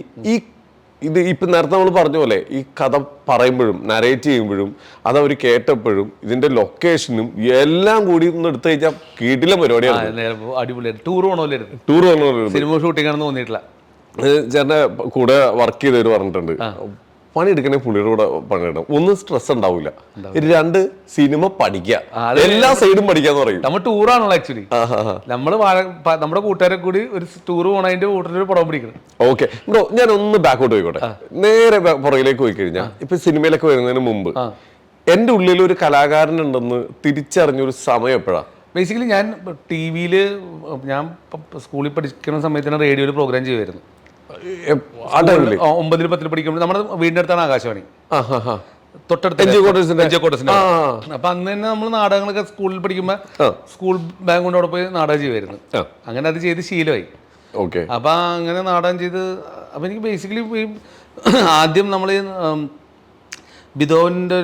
ഇത് ഇപ്പൊ നേരത്തെ നമ്മൾ പറഞ്ഞ പോലെ ഈ കഥ പറയുമ്പോഴും നരേറ്റ് ചെയ്യുമ്പോഴും അത് അവർ കേട്ടപ്പോഴും ഇതിന്റെ ലൊക്കേഷനും എല്ലാം കൂടി ഒന്ന് എടുത്തു കഴിഞ്ഞാൽ കീട്ടിലെ പരിപാടിയാണ്. അടിപൊളിയായിട്ട് ടൂർ ടൂർ സിനിമ ഷൂട്ടിംഗ് ആണെന്ന് തോന്നിയിട്ടില്ല. ചേട്ടന്റെ കൂടെ വർക്ക് ചെയ്തവര് പറഞ്ഞിട്ടുണ്ട് പണിയെടുക്കണേ പുള്ളിയുടെ കൂടെ പണിയെടുക്കണം. ഒന്ന് സ്ട്രെസ് ഉണ്ടാവില്ല, 2 സിനിമ പഠിക്കുക, എല്ലാ സൈഡും പഠിക്കാന്ന് പറയും. നമ്മൾ ടൂറാണല്ലോ ആക്ച്വലി. നമ്മള് നമ്മുടെ കൂട്ടുകാരെ കൂടി ഒരു ടൂർ പോണതിന്റെ കൂട്ടത്തിൽ പടം പിടിക്കണം. ഓക്കെ ബ്രോ, ഞാൻ ഒന്ന് ബാക്കോട്ട് പോയിക്കോട്ടെ. നേരെ പുറകിലേക്ക് പോയി കഴിഞ്ഞാൽ ഇപ്പൊ സിനിമയിലൊക്കെ വരുന്നതിന് മുമ്പ് എന്റെ ഉള്ളിൽ ഒരു കലാകാരൻ ഉണ്ടെന്ന് തിരിച്ചറിഞ്ഞൊരു സമയം എപ്പോഴാണ്? ബേസിക്കലി ഞാൻ ടി-വിയില് ഞാൻ സ്കൂളിൽ പഠിക്കുന്ന സമയത്ത് റേഡിയോയിൽ പ്രോഗ്രാം ചെയ്യുമായിരുന്നു. 9-ൽ 10-ൽ പഠിക്കുമ്പോൾ നമ്മുടെ വീടിന്റെ അടുത്താണ് ആകാശവാണി, തൊട്ടടുത്ത്. അപ്പൊ അന്ന് തന്നെ നമ്മൾ നാടകങ്ങളൊക്കെ സ്കൂളിൽ പഠിക്കുമ്പോ സ്കൂൾ ബാങ്ക് കൊണ്ട് അവിടെ പോയി നാടകം ചെയ്യുമായിരുന്നു. അങ്ങനെ അത് ചെയ്ത് ശീലമായി. അപ്പൊ അങ്ങനെ നാടകം ചെയ്ത് അപ്പൊ എനിക്ക് ബേസിക്കലി ആദ്യം നമ്മൾ ബിദോവിൻ്റെ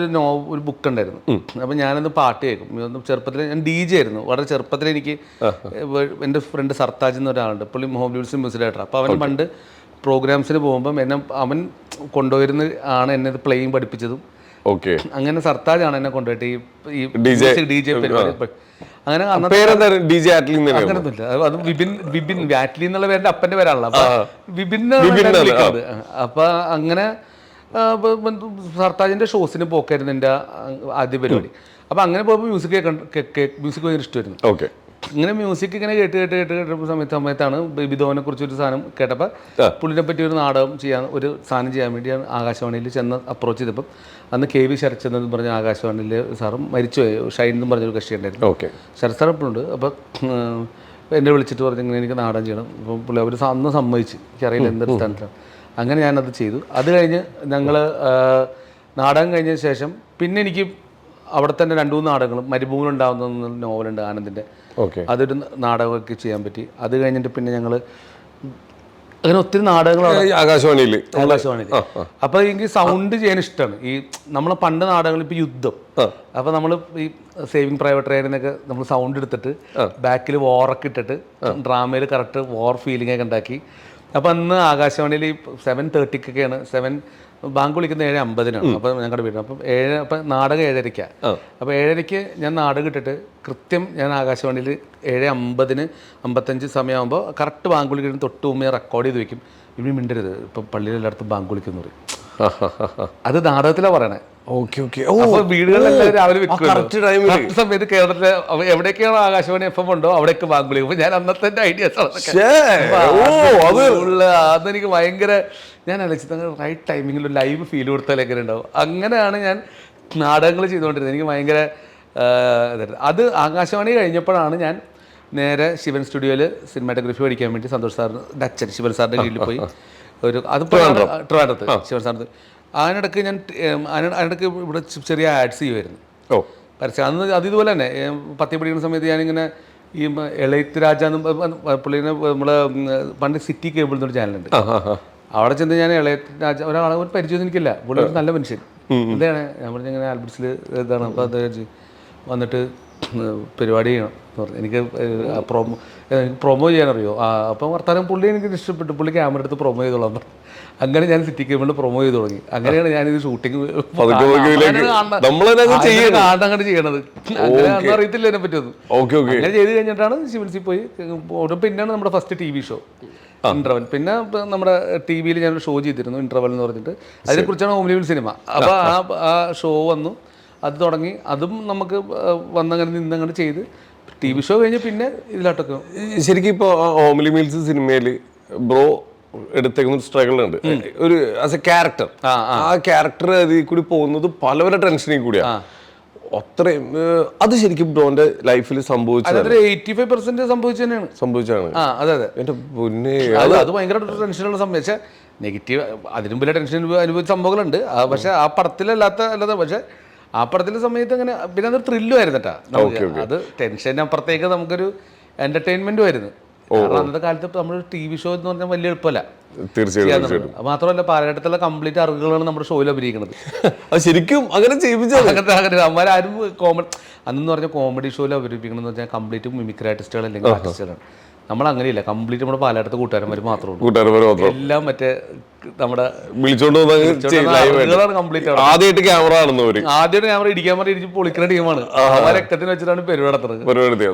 ഒരു ബുക്ക് ഉണ്ടായിരുന്നു. അപ്പം ഞാനത് പാട്ട് കേൾക്കും. ചെറുപ്പത്തിൽ ഞാൻ DJ ആയിരുന്നു. വളരെ ചെറുപ്പത്തിൽ എനിക്ക് എൻ്റെ ഫ്രണ്ട് സർത്താജ് എന്ന ഒരാളുണ്ട്, പുള്ളി ഹോംലൂസിൽ മ്യൂസിക് ഡയറക്ടർ. അപ്പോൾ അവൻ പണ്ട് പ്രോഗ്രാംസിന് പോകുമ്പം അവൻ കൊണ്ടുപോയിരുന്ന എന്നെ പ്ലേയിങ് പഠിപ്പിച്ചതും ഓക്കെ. അങ്ങനെ സർത്താജാണ് എന്നെ കൊണ്ടുപോയിട്ട് ഈ DJ പരിപാടി. അങ്ങനെ പേരെന്തായിരുന്നു? DJ ആറ്റ്ലി അങ്ങനൊന്നുമില്ല. അത് വിപിൻ വാറ്റ്ലി എന്നുള്ള പേരുടെ അപ്പന്റെ പേരാണല്ലോ. അപ്പൊ വിപിൻ അപ്പൊ അങ്ങനെ സർത്താജിന്റെ ഷോസിന് പോക്കായിരുന്നു എൻ്റെ ആദ്യ പരിപാടി. അപ്പൊ അങ്ങനെ പോയപ്പോൾ മ്യൂസിക് ഭയങ്കര ഇഷ്ടമായിരുന്നു. ഓക്കെ. ഇങ്ങനെ മ്യൂസിക് ഇങ്ങനെ കേട്ടപ്പോൾ സമയത്താണ് ബിബിധോനെ കുറിച്ച് ഒരു സാധനം കേട്ടപ്പോൾ പുള്ളിനെ പറ്റി ഒരു നാടകം ഒരു സാധനം ചെയ്യാൻ വേണ്ടിയാണ് ആകാശവാണിയിൽ ചെന്ന് അപ്രോച്ച് ചെയ്തപ്പം അന്ന് KV ശരത്ചന്ദ്രൻ എന്ന് പറഞ്ഞ ആകാശവാണിയിലെ സാറും മരിച്ചുപോയി, ഷൈൻ എന്ന് പറഞ്ഞൊരു കക്ഷി ഉണ്ടായിരുന്നു. ഓക്കെ. ശരത് സാർ എപ്പോഴുണ്ട്. അപ്പോൾ എന്നെ വിളിച്ചിട്ട് പറഞ്ഞു ഇങ്ങനെ എനിക്ക് നാടകം ചെയ്യണം. അപ്പോൾ പുള്ളി അവർ അന്ന് സമ്മതിച്ച്, എനിക്കറിയില്ല എന്തൊരു സ്ഥാനത്താണ്. അങ്ങനെ ഞാനത് ചെയ്തു. അത് കഴിഞ്ഞ് ഞങ്ങൾ നാടകം കഴിഞ്ഞ ശേഷം പിന്നെ എനിക്ക് അവിടെ തന്നെ 2-3 നാടകങ്ങളും, മരുഭൂമിയിലുണ്ടാവുന്ന നോവലുണ്ട് ആനന്ദിൻ്റെ, അതൊരു നാടകമൊക്കെ ചെയ്യാൻ പറ്റി. അത് കഴിഞ്ഞിട്ട് പിന്നെ ഞങ്ങൾ അങ്ങനെ ഒത്തിരി നാടകങ്ങൾ ആകാശവാണിയിൽ. അപ്പോൾ എനിക്ക് സൗണ്ട് ചെയ്യാൻ ഇഷ്ടമാണ്. ഈ നമ്മളെ പണ്ട് നാടകങ്ങൾ ഇപ്പോൾ യുദ്ധം, അപ്പോൾ നമ്മൾ ഈ സേവിങ് പ്രൈവറ്റ് റയറിനൊക്കെ നമ്മൾ സൗണ്ട് എടുത്തിട്ട് ബാക്കിൽ വോറൊക്കെ ഇട്ടിട്ട് ഡ്രാമയിൽ കറക്റ്റ് വോർ ഫീലിംഗ് ഒക്കെ ഉണ്ടാക്കി. അപ്പോൾ അന്ന് ആകാശവാണിയിൽ 7:30-ക്കൊക്കെയാണ്, ബാങ്ക് വിളിക്കുന്നത് 7:50-നാണ്. അപ്പോൾ ഞങ്ങളുടെ വീട്. അപ്പം നാടകം 7:30. അപ്പോൾ 7:30 ഞാൻ നാടകം ഇട്ടിട്ട് കൃത്യം ഞാൻ ആകാശവാണിയിൽ 7:50-ന് 55 സമയമാകുമ്പോൾ കറക്റ്റ് ബാങ്ക് വിളിക്കുന്ന തൊട്ട് മുമ്പേ റെക്കോർഡ് ചെയ്ത് വെക്കും. ഇവിടെ മിണ്ടരുത്, ഇപ്പം പള്ളിയിൽ എല്ലായിടത്തും ബാങ്ക് വിളിക്കുന്നു പറയും. അത് നാടകത്തിലാണ് പറയണേ. അപ്പോൾ വീടുകളിലെല്ലാം രാവിലെ വെക്കും സമയത്ത് കേരളത്തിലെ എവിടെയൊക്കെയാണ് ആകാശവാണി FM ഉണ്ടോ അവിടെയൊക്കെ ബാങ്ക് വിളിക്കും. അപ്പോൾ ഞാൻ അന്നത്തെ ഐഡിയാസ് അതെനിക്ക് ഭയങ്കര, ഞാൻ ആലോചിച്ചത് റൈറ്റ് ടൈമിങ്ങിൽ ഒരു ലൈവ് ഫീൽ കൊടുത്താൽ എങ്ങനെ ഉണ്ടാവും. അങ്ങനെയാണ് ഞാൻ നാടകങ്ങൾ ചെയ്തുകൊണ്ടിരുന്നത്. എനിക്ക് ഭയങ്കര അത് ആകാശവാണി കഴിഞ്ഞപ്പോഴാണ് ഞാൻ നേരെ ശിവൻ സ്റ്റുഡിയോയിൽ സിനിമാറ്റോഗ്രഫി പഠിക്കാൻ വേണ്ടി സന്തോഷ് സാറിൻ്റെ അച്ഛൻ ശിവൻ സാറിൻ്റെ കീഴിൽ പോയി. ട്രിവാൻഡ്രത്ത് ശിവൻ സാറിന്. അതിനിടയ്ക്ക് അതിനിടയ്ക്ക് ഇവിടെ ചെറിയ ആഡ്സ് ചെയ്യുമായിരുന്നു. പരസ്യം അന്ന് അത് ഇതുപോലെ തന്നെ 10 പഠിക്കുന്ന സമയത്ത് ഞാനിങ്ങനെ ഈ എളയത്ത് രാജ പുള്ളിനെ നമ്മളെ പണ്ട് സിറ്റി കേബിൾ എന്നൊരു ചാനലുണ്ട്, അവിടെ ചെന്ന് ഞാൻ എളയത്ത് രാജ ഒരാളെ ഒരു പരിചയം എനിക്കില്ല. പുള്ളി ഒരു നല്ല മനുഷ്യൻ. എന്താണ് ഞാൻ പറഞ്ഞിങ്ങനെ ആൽബർട്സിൽ ഇതാണ്. അപ്പോൾ അത് വന്നിട്ട് പരിപാടി ചെയ്യണം എന്ന് പറഞ്ഞു. എനിക്ക് പ്രൊമോ ചെയ്യാനറിയോ? അപ്പം വർത്താനം പുള്ളി എനിക്ക് ഇഷ്ടപ്പെട്ടു. പുള്ളി ക്യാമറ എടുത്ത് പ്രൊമോ ചെയ്തോളാം പറഞ്ഞു. അങ്ങനെ ഞാൻ സിറ്റി കേബിളിൽ പ്രൊമോ ചെയ്ത് തുടങ്ങി. അങ്ങനെയാണ് ഞാനിത് ഷൂട്ടിങ് അങ്ങോട്ട് ചെയ്യണത്. അങ്ങനെ അറിയത്തില്ല അതിനെ പറ്റിയൊന്നും. അങ്ങനെ ചെയ്ത് കഴിഞ്ഞിട്ടാണ് സിവിൽസിൽ പോയി. പിന്നെയാണ് നമ്മുടെ ഫസ്റ്റ് TV ഷോ ഇന്റർവൽ. പിന്നെ നമ്മുടെ TV-യിൽ ഞാനൊരു ഷോ ചെയ്തിരുന്നു, ഇന്റർവൽ എന്ന് പറഞ്ഞിട്ട്. അതിനെക്കുറിച്ചാണ് ഹോംലിവിൽ സിനിമ. അപ്പോൾ ആ ഷോ വന്നു, അത് തുടങ്ങി. അതും നമുക്ക് വന്നങ്ങനെ നിന്നങ്ങനെ ചെയ്ത് TV ഷോ കഴിഞ്ഞ് പിന്നെ ഇതിലോട്ടൊക്കെ. ശരിക്കും ഇപ്പോൾ ഹോംലി മീൽസ് സിനിമയിൽ ബ്രോ എടുത്തേക്കുന്ന ഒരു സ്ട്രഗിൾ ഉണ്ട്, ഒരു ആസ് എ ക്യാരക്ടർ. ആ ക്യാരക്ടർ അതിൽ കൂടി പോകുന്നത് പലവരുടെ ടെൻഷനിൽ കൂടിയാണ്. അത്രയും അത് ശരിക്കും ബ്രോന്റെ ലൈഫിൽ സംഭവിച്ചത് 85% സംഭവിച്ചതാണ്. അതെ എന്റെ പൊന്നെ, അത് ഭയങ്കര ടെൻഷനുള്ള സംഭവിച്ച നെഗറ്റീവ്. അതിനും വലിയ ടെൻഷൻ അനുഭവിച്ച സംഭവങ്ങളുണ്ട്. പക്ഷെ ആ പടത്തിലല്ലാതെ പക്ഷെ ആ പടത്തിലെ സമയത്ത് അങ്ങനെ പിന്നെ അതൊരു ത്രില്ലുമായിരുന്നു കേട്ടോ. അത് ടെൻഷനപ്പുറത്തേക്ക് നമുക്കൊരു എന്റർടൈൻമെന്റും ആയിരുന്നു. അന്നത്തെ കാലത്ത് നമ്മൾ TV ഷോ എന്ന് പറഞ്ഞാൽ വലിയ എളുപ്പമല്ല. തീർച്ചയായിട്ടും. മാത്രമല്ല പാലഘട്ടത്തിലെ കംപ്ലീറ്റ് അറിവുകളാണ് നമ്മുടെ ഷോയിൽ അഭിനയിക്കുന്നത്. ശരിക്കും അങ്ങനെ അങ്ങനത്തെ അവന്മാരും കോമഡി അന്നെന്ന് പറഞ്ഞാൽ കോമഡി ഷോയിൽ അഭിനയിപ്പിക്കണം എന്ന് വെച്ചാൽ കംപ്ലീറ്റ് മിമിക്രി ആർട്ടിസ്റ്റുകൾ അല്ലെങ്കിൽ ആർട്ടിസ്റ്റുകളാണ്. നമ്മൾ അങ്ങനെയില്ല, കംപ്ലീറ്റ് നമ്മുടെ പാലഘട്ടത്തെ കൂട്ടുകാരന്മാർ മാത്രമേ എല്ലാം മറ്റേ നമ്മുടെ കംപ്ലീറ്റ് ആദ്യമായിട്ട് ക്യാമറ കാണുന്നവര് ആദ്യമായിട്ട് ക്യാമറ ഇടിച്ച് പൊളിക്കുന്ന ടീമാണ്. അവരക്കത്തിന് വെച്ചിട്ടാണ് പരിപാടി നടത്തുന്നത്.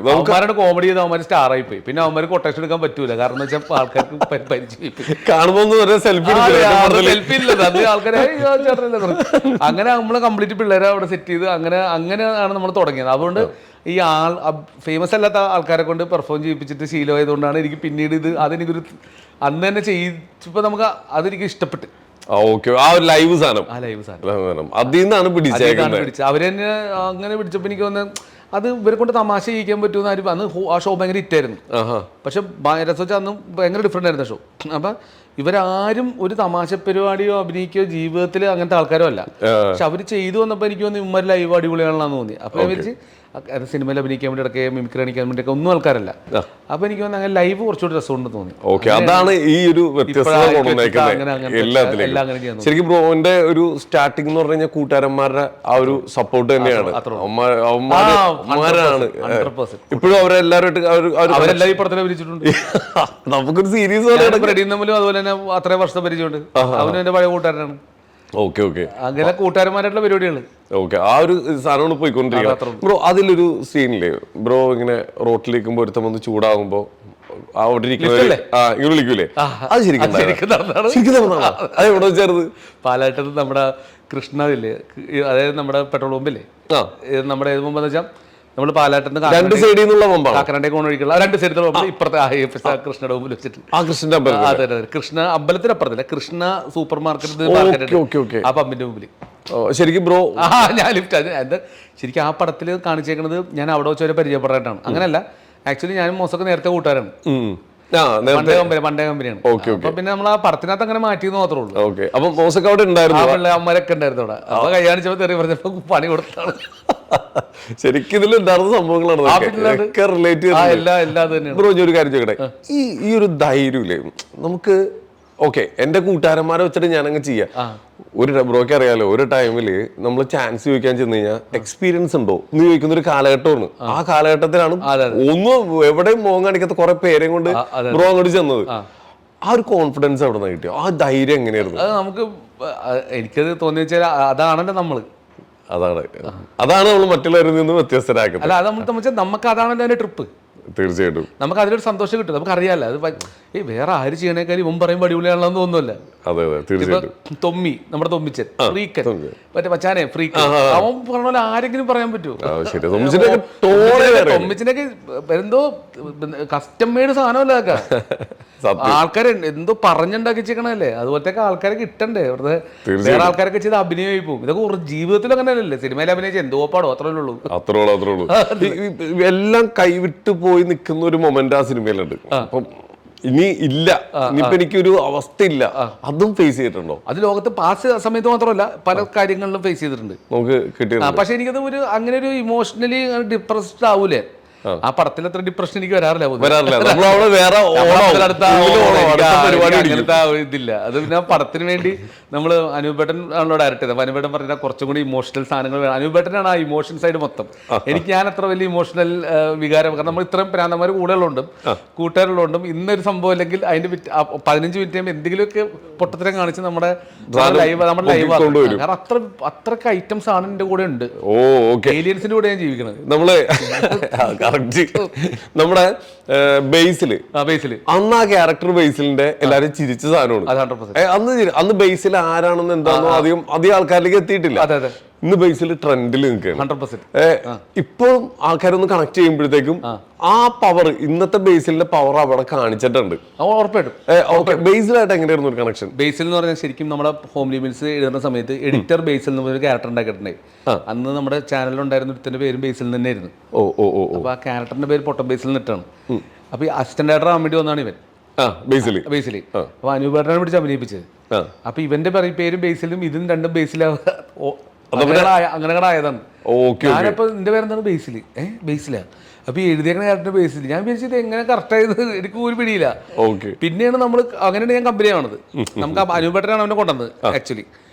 അവന്മാരുടെ കോമഡി ചെയ്ത് അവന്മാർ സ്റ്റാർ ആയി പോയി. പിന്നെ അവന്മാർ കൊട്ടേഷൻ എടുക്കാൻ പറ്റൂല, കാരണം വെച്ചാൽ ആൾക്കാർക്ക് പരിചയം കാണുമ്പോൾ സെൽഫി ഇല്ല, ആൾക്കാരെ അങ്ങനെ നമ്മള് കംപ്ലീറ്റ് പിള്ളേരെ അവിടെ സെറ്റ് ചെയ്ത് അങ്ങനെയാണ് നമ്മൾ തുടങ്ങിയത്. അതുകൊണ്ട് ഈ ഫേമസ് അല്ലാത്ത ആൾക്കാരെ കൊണ്ട് പെർഫോം ചെയ്യിപ്പിച്ചിട്ട് ശീലമായതുകൊണ്ടാണ് എനിക്ക് പിന്നീട് അതെനിക്കൊരു അന്ന് തന്നെ ചെയ്യിച്ചപ്പോൾ നമുക്ക് അതെനിക്ക് ഇഷ്ടപ്പെട്ട്. ലൈവ് സാധനം അതിൽ നിന്നാണ് പിടിച്ചത്. അവര് തന്നെ അങ്ങനെ പിടിച്ചപ്പോൾ എനിക്ക് തോന്നുന്നത് അത് ഇവരെ കൊണ്ട് തമാശ ചെയ്യിക്കാൻ പറ്റുമെന്ന് ആരും. അന്ന് ആ ഷോ ഭയങ്കര ഹിറ്റായിരുന്നു. പക്ഷെ രസം വെച്ചാൽ അന്ന് ഭയങ്കര ഡിഫറെൻ്റ് ആയിരുന്നു ഷോ. അപ്പം ഇവരാരും ഒരു തമാശ പരിപാടിയോ അഭിനയിക്കുകയോ ജീവിതത്തിൽ അങ്ങനത്തെ ആൾക്കാരോ അല്ല. പക്ഷെ അവർ ചെയ്തു വന്നപ്പോൾ എനിക്ക് തോന്നി ഇവന്മാർ ലൈവ് അടിപൊളിയാണെന്ന് തോന്നി. അപ്പോൾ ഞാൻ വിളിച്ച് സിനിമയിൽ അഭിനയിക്കാൻ വേണ്ടി ഇടയ്ക്ക് മിമിക്രി അണിക്കാൻ വേണ്ടിയൊക്കെ ഒന്നും ആൾക്കാരല്ല. അപ്പൊ എനിക്ക് തോന്നുന്നു അങ്ങനെ ലൈവ് കുറച്ചുകൂടി രസമുണ്ടെന്ന് തോന്നി. അതാണ് ഈ ഒരു ശരിക്കും ബ്രോന്റെ ഒരു സ്റ്റാർട്ടിംഗ് എന്ന് പറഞ്ഞു കഴിഞ്ഞാൽ കൂട്ടുകാരന്മാരുടെ ആ ഒരു സപ്പോർട്ട് തന്നെയാണ്. അവന്മാരാണ് ഇപ്പോഴും അവരെല്ലാവരും അവരെല്ലാം ഈ പടത്തിനെ വിളിച്ചിട്ടുണ്ട്. നമുക്കൊരു സീരീസ് അതുപോലെ തന്നെ അത്രയും വർഷം പരിചയമുണ്ട്. അവനും എന്റെ പഴയ കൂട്ടുകാരനാണ്. ഓക്കെ ഓക്കെ അങ്ങനെ കൂട്ടുകാരന്മാരായിട്ടുള്ള പരിപാടികൾ. ഓക്കെ, ആ ഒരു സാധനമാണ് പോയിക്കൊണ്ടിരിക്കുന്നത്. ബ്രോ അതിലൊരു സീനില്ലേ ബ്രോ ഇങ്ങനെ റോട്ടിലേക്കുമ്പോ ഒരുത്തം വന്ന് ചൂടാകുമ്പോ അവിടെ ഇരിക്കുന്ന ഇങ്ങനെ വിളിക്കൂലേ, അത് ശരിക്കും അത് എവിടെ വെച്ചായിരുന്നു? പാലാട്ടത്ത് നമ്മുടെ കൃഷ്ണയില്ലേ, അതായത് നമ്മുടെ പെട്രോൾ പമ്പില്ലേ, നമ്മുടെ ഏത് പമ്പെന്ന് വെച്ചാൽ നമ്മൾ പാലാട്ടത്ത് രണ്ട് സൈഡിൽ നിന്നുള്ള പമ്പാണ്, കാക്കനാട്ടെ കോൺ ഒഴിക്കുള്ള രണ്ട് സൈഡിൽ ഇപ്പുറത്തെ കൃഷ്ണയുടെ മുമ്പിൽ വെച്ചിട്ട് ആ കൃഷ്ണന്റെ അമ്പലം. അതെ അതെ, കൃഷ്ണ അമ്പലത്തിന് അപ്പുറത്തില്ല, കൃഷ്ണ സൂപ്പർ മാർക്കറ്റ് ആ പമ്പിന്റെ മുമ്പിൽ. ശരിക്കും ബ്രോ ഞാൻ ലിഫ്റ്റ് എന്താ ശരിക്കും ആ പടത്തിൽ കാണിച്ചേക്കുന്നത് ഞാൻ അവിടെ വെച്ച് വരെ പരിചയപ്പെടാനായിട്ടാണ്. അങ്ങനെയല്ല, ആക്ച്വലി ഞാനും മോശമൊക്കെ നേരത്തെ കൂട്ടുകാരാണ്, പണ്ടേ കമ്പനിയാണ്. അപ്പൊ പിന്നെ നമ്മൾ ആ പടത്തിനകത്ത് അങ്ങനെ മാറ്റിയെന്ന് മാത്രമേ ഉള്ളൂ. ഓക്കെ, അപ്പൊ മോശമൊക്കെ അവിടെ ഉണ്ടായിരുന്നു, അമ്മരൊക്കെ ഉണ്ടായിരുന്നു അവിടെ. അപ്പൊ കൈ കാണിച്ചപ്പോ തെറി പറഞ്ഞപ്പോ പണി കൊടുത്താണ്. ശരിക്കും ഇതിൽ ഉണ്ടായിരുന്ന സംഭവങ്ങളാണ് റിലേറ്റ് ചെയ്യുന്നത്. ബ്രോ ഒരു കാര്യം ചോദിക്കട്ടെ, ഈ ഒരു ധൈര്യമില്ലേ നമുക്ക്? ഓക്കെ, എന്റെ കൂട്ടുകാരന്മാരെ വെച്ചിട്ട് ഞാനങ്ങ് ചെയ്യാം. ഒരു ബ്രോക്ക് അറിയാലോ, ഒരു ടൈമില് നമ്മൾ ചാൻസ് ചോദിക്കാൻ ചെന്ന് കഴിഞ്ഞാൽ എക്സ്പീരിയൻസ് ഉണ്ടോ എന്ന് ചോദിക്കുന്ന ഒരു കാലഘട്ടമാണ്. ആ കാലഘട്ടത്തിലാണ് ഒന്നും എവിടെയും മോൻ കാണിക്കാത്ത കുറെ പേരെയും കൊണ്ട് ബ്രോ അങ്ങോട്ട് ചെന്നത്. ആ ഒരു കോൺഫിഡൻസ് എവിടെ നിന്ന് കിട്ടിയോ? ആ ധൈര്യം എങ്ങനെയായിരുന്നു? അത് നമുക്ക് എനിക്കത് തോന്നി വെച്ചാൽ അതാണല്ലോ നമ്മള്, അതാണ് നമ്മൾ മറ്റുള്ളവരിൽ നിന്ന് വ്യത്യസ്തരാക്കുന്നത്. അല്ല, അത് നമ്മൾ നമുക്ക് അതാണല്ലോ അതിന്റെ ട്രിപ്പ്. തീർച്ചയായിട്ടും നമുക്ക് അതിലൊരു സന്തോഷം കിട്ടും. നമുക്ക് അറിയാലോ അത് വേറെ ആര് ചെയ്യണേക്കാളും ഇവൻ പറയുമ്പോൾ അടിപൊളിയാണെന്ന് തോന്നുന്നില്ല. തൊമ്മി, നമ്മുടെ തൊമ്മിച്ചൻ ഫ്രീക്കൻ, മറ്റേ മച്ചാനെ ഫ്രീക്കൻ, അവൻ പറഞ്ഞ പോലെ ആരെങ്കിലും പറയാൻ പറ്റുമോ? തൊമ്മിച്ചിനൊക്കെ എന്തോ കസ്റ്റം മെയ്ഡ് സാധനമല്ല, ആൾക്കാരെ എന്തോ പറഞ്ഞുണ്ടാക്കിച്ചേക്കണല്ലേ, അതുപോലത്തെ ആൾക്കാരെ കിട്ടണ്ടേ? വെറുതെ വേറെ ആൾക്കാരൊക്കെ ചെയ്ത് അഭിനയമായി പോകും. ഇതൊക്കെ ജീവിതത്തിൽ അങ്ങനെയല്ലേ, സിനിമയിൽ അഭിനയിച്ച എന്തോ പാടോ അത്രേ ഉള്ളൂ. എല്ലാം കൈവിട്ട് പോയി നിൽക്കുന്ന ഒരു മൊമെന്റ് ആ സിനിമയിലുണ്ട്. അപ്പം ഇനി ഇല്ല, ഇനിയിപ്പോ എനിക്കൊരു അവസ്ഥ ഇല്ല, അതും ഫേസ് ചെയ്തിട്ടുണ്ടോ? അത് ലോകത്ത് പാസ് സമയത്ത് മാത്രമല്ല പല കാര്യങ്ങളിലും ഫേസ് ചെയ്തിട്ടുണ്ട് നമുക്ക് കിട്ടിയത്. പക്ഷെ എനിക്കത് ഒരു അങ്ങനെ ഒരു ഇമോഷണലി ഡിപ്രസ്ഡ് ആവൂലേ? ആ പടത്തിൽ അത്ര ഡിപ്രഷൻ എനിക്ക് വരാറില്ല. ഇതില്ല. അത് പിന്നെ പടത്തിന് വേണ്ടി നമ്മൾ അനൂപേട്ടൻ ആണല്ലോ ഡയറക്റ്റ് ചെയ്തത്. അനൂപേട്ടൻ പറഞ്ഞാൽ കുറച്ചും കൂടി ഇമോഷണൽ സാധനങ്ങൾ വേണം. അനൂപേട്ടനാണ് ആ ഇമോഷൻ സൈഡ് മൊത്തം. എനിക്ക് ഞാൻ അത്ര വലിയ ഇമോഷണൽ വികാരം, കാരണം നമ്മൾ ഇത്രയും പ്രാന്തന്മാർ കൂടെയുള്ളതുകൊണ്ടും കൂട്ടുകാരുള്ളതുകൊണ്ടും ഇന്നൊരു സംഭവം അല്ലെങ്കിൽ അതിന്റെ 15 മിനിറ്റ് കഴിയുമ്പോൾ എന്തെങ്കിലുമൊക്കെ പൊട്ടത്തരം കാണിച്ച് നമ്മുടെ ലൈവ് കാരണം അത്രക്ക് ഐറ്റംസ് ആണ് എന്റെ കൂടെ ഉണ്ട്. ഏലിയൻസിന്റെ കൂടെ ഞാൻ ജീവിക്കുന്നത്. നമ്മുടെ ബേസില് അന്ന് ആ ക്യാരക്ടർ ബേസിലിന്റെ എല്ലാരും ചിരിച്ച സാധനമാണ്. അന്ന് ബേസിൽ ആരാണെന്ന് എന്താണോ അധികം ആൾക്കാരിലേക്ക് എത്തിയിട്ടില്ല. ഇന്ന് ബേസിൽ ട്രെൻഡിൽ നിൽക്കുകയാണ്. ഇപ്പോഴും ആൾക്കാരൊന്ന് കണക്ട് ചെയ്യുമ്പോഴത്തേക്കും ആ പവർ, ഇന്നത്തെ ബേസിലിന്റെ പവർ അവിടെ കാണിച്ചിട്ടുണ്ട്. ഉറപ്പായിട്ടും ബേസിലായിട്ട് എങ്ങനെയായിരുന്നു ഒരു കണക്ഷൻ? ബേസിൽ എന്ന് പറഞ്ഞാൽ ശരിക്കും നമ്മുടെ ഹോം ലിമിറ്റ്സ് എഴുതുന്ന സമയത്ത് എഡിറ്റർ ബേസിൽ നിന്ന് ഒരു ക്യാരക്ടർ ഉണ്ടാക്കിയിട്ടുണ്ടായി. അന്ന് നമ്മുടെ ചാനലിലുണ്ടായിരുന്ന ഒരുത്തിന്റെ പേരും ബേസിൽ തന്നെയായിരുന്നു. അപ്പൊ ആ ക്യാരക്ടറിന്റെ പേര് പൊട്ടം ബേസിൽ നിന്നിട്ടാണ്. അപ്പൊ ഈ അസിസ്റ്റന്റ് ഡയറക്ടർ ആവാൻ വേണ്ടി വന്നാണ് ഇവൻ ബേസിലി. അപ്പൊ അനൂപേട്ടനെ പിടിച്ച് അഭിനയിപ്പിച്ചത്. അപ്പൊ ഇവന്റെ പേരും ബേസിലും ഇതും രണ്ടും അങ്ങനെ ആയതാണ്. ഞാനപ്പോ എന്റെ പേരെന്താണ് ബേസിലാ. അപ്പൊ എഴുതിയേക്കണ ക്യാരക്ടർ ബേസിൽ ഞാൻ വിചാരിച്ചത് എങ്ങനെ കറക്റ്റ് ആയത് എനിക്ക് ഒരു പിടിയില്ല. പിന്നെയാണ് നമ്മൾ അങ്ങനെയാണ് ഞാൻ കമ്പനി ആവണത്. നമുക്ക് അനൂപേട്ടനാണ് അവനെ കൊണ്ടുവന്നത് ആക്ച്വലി.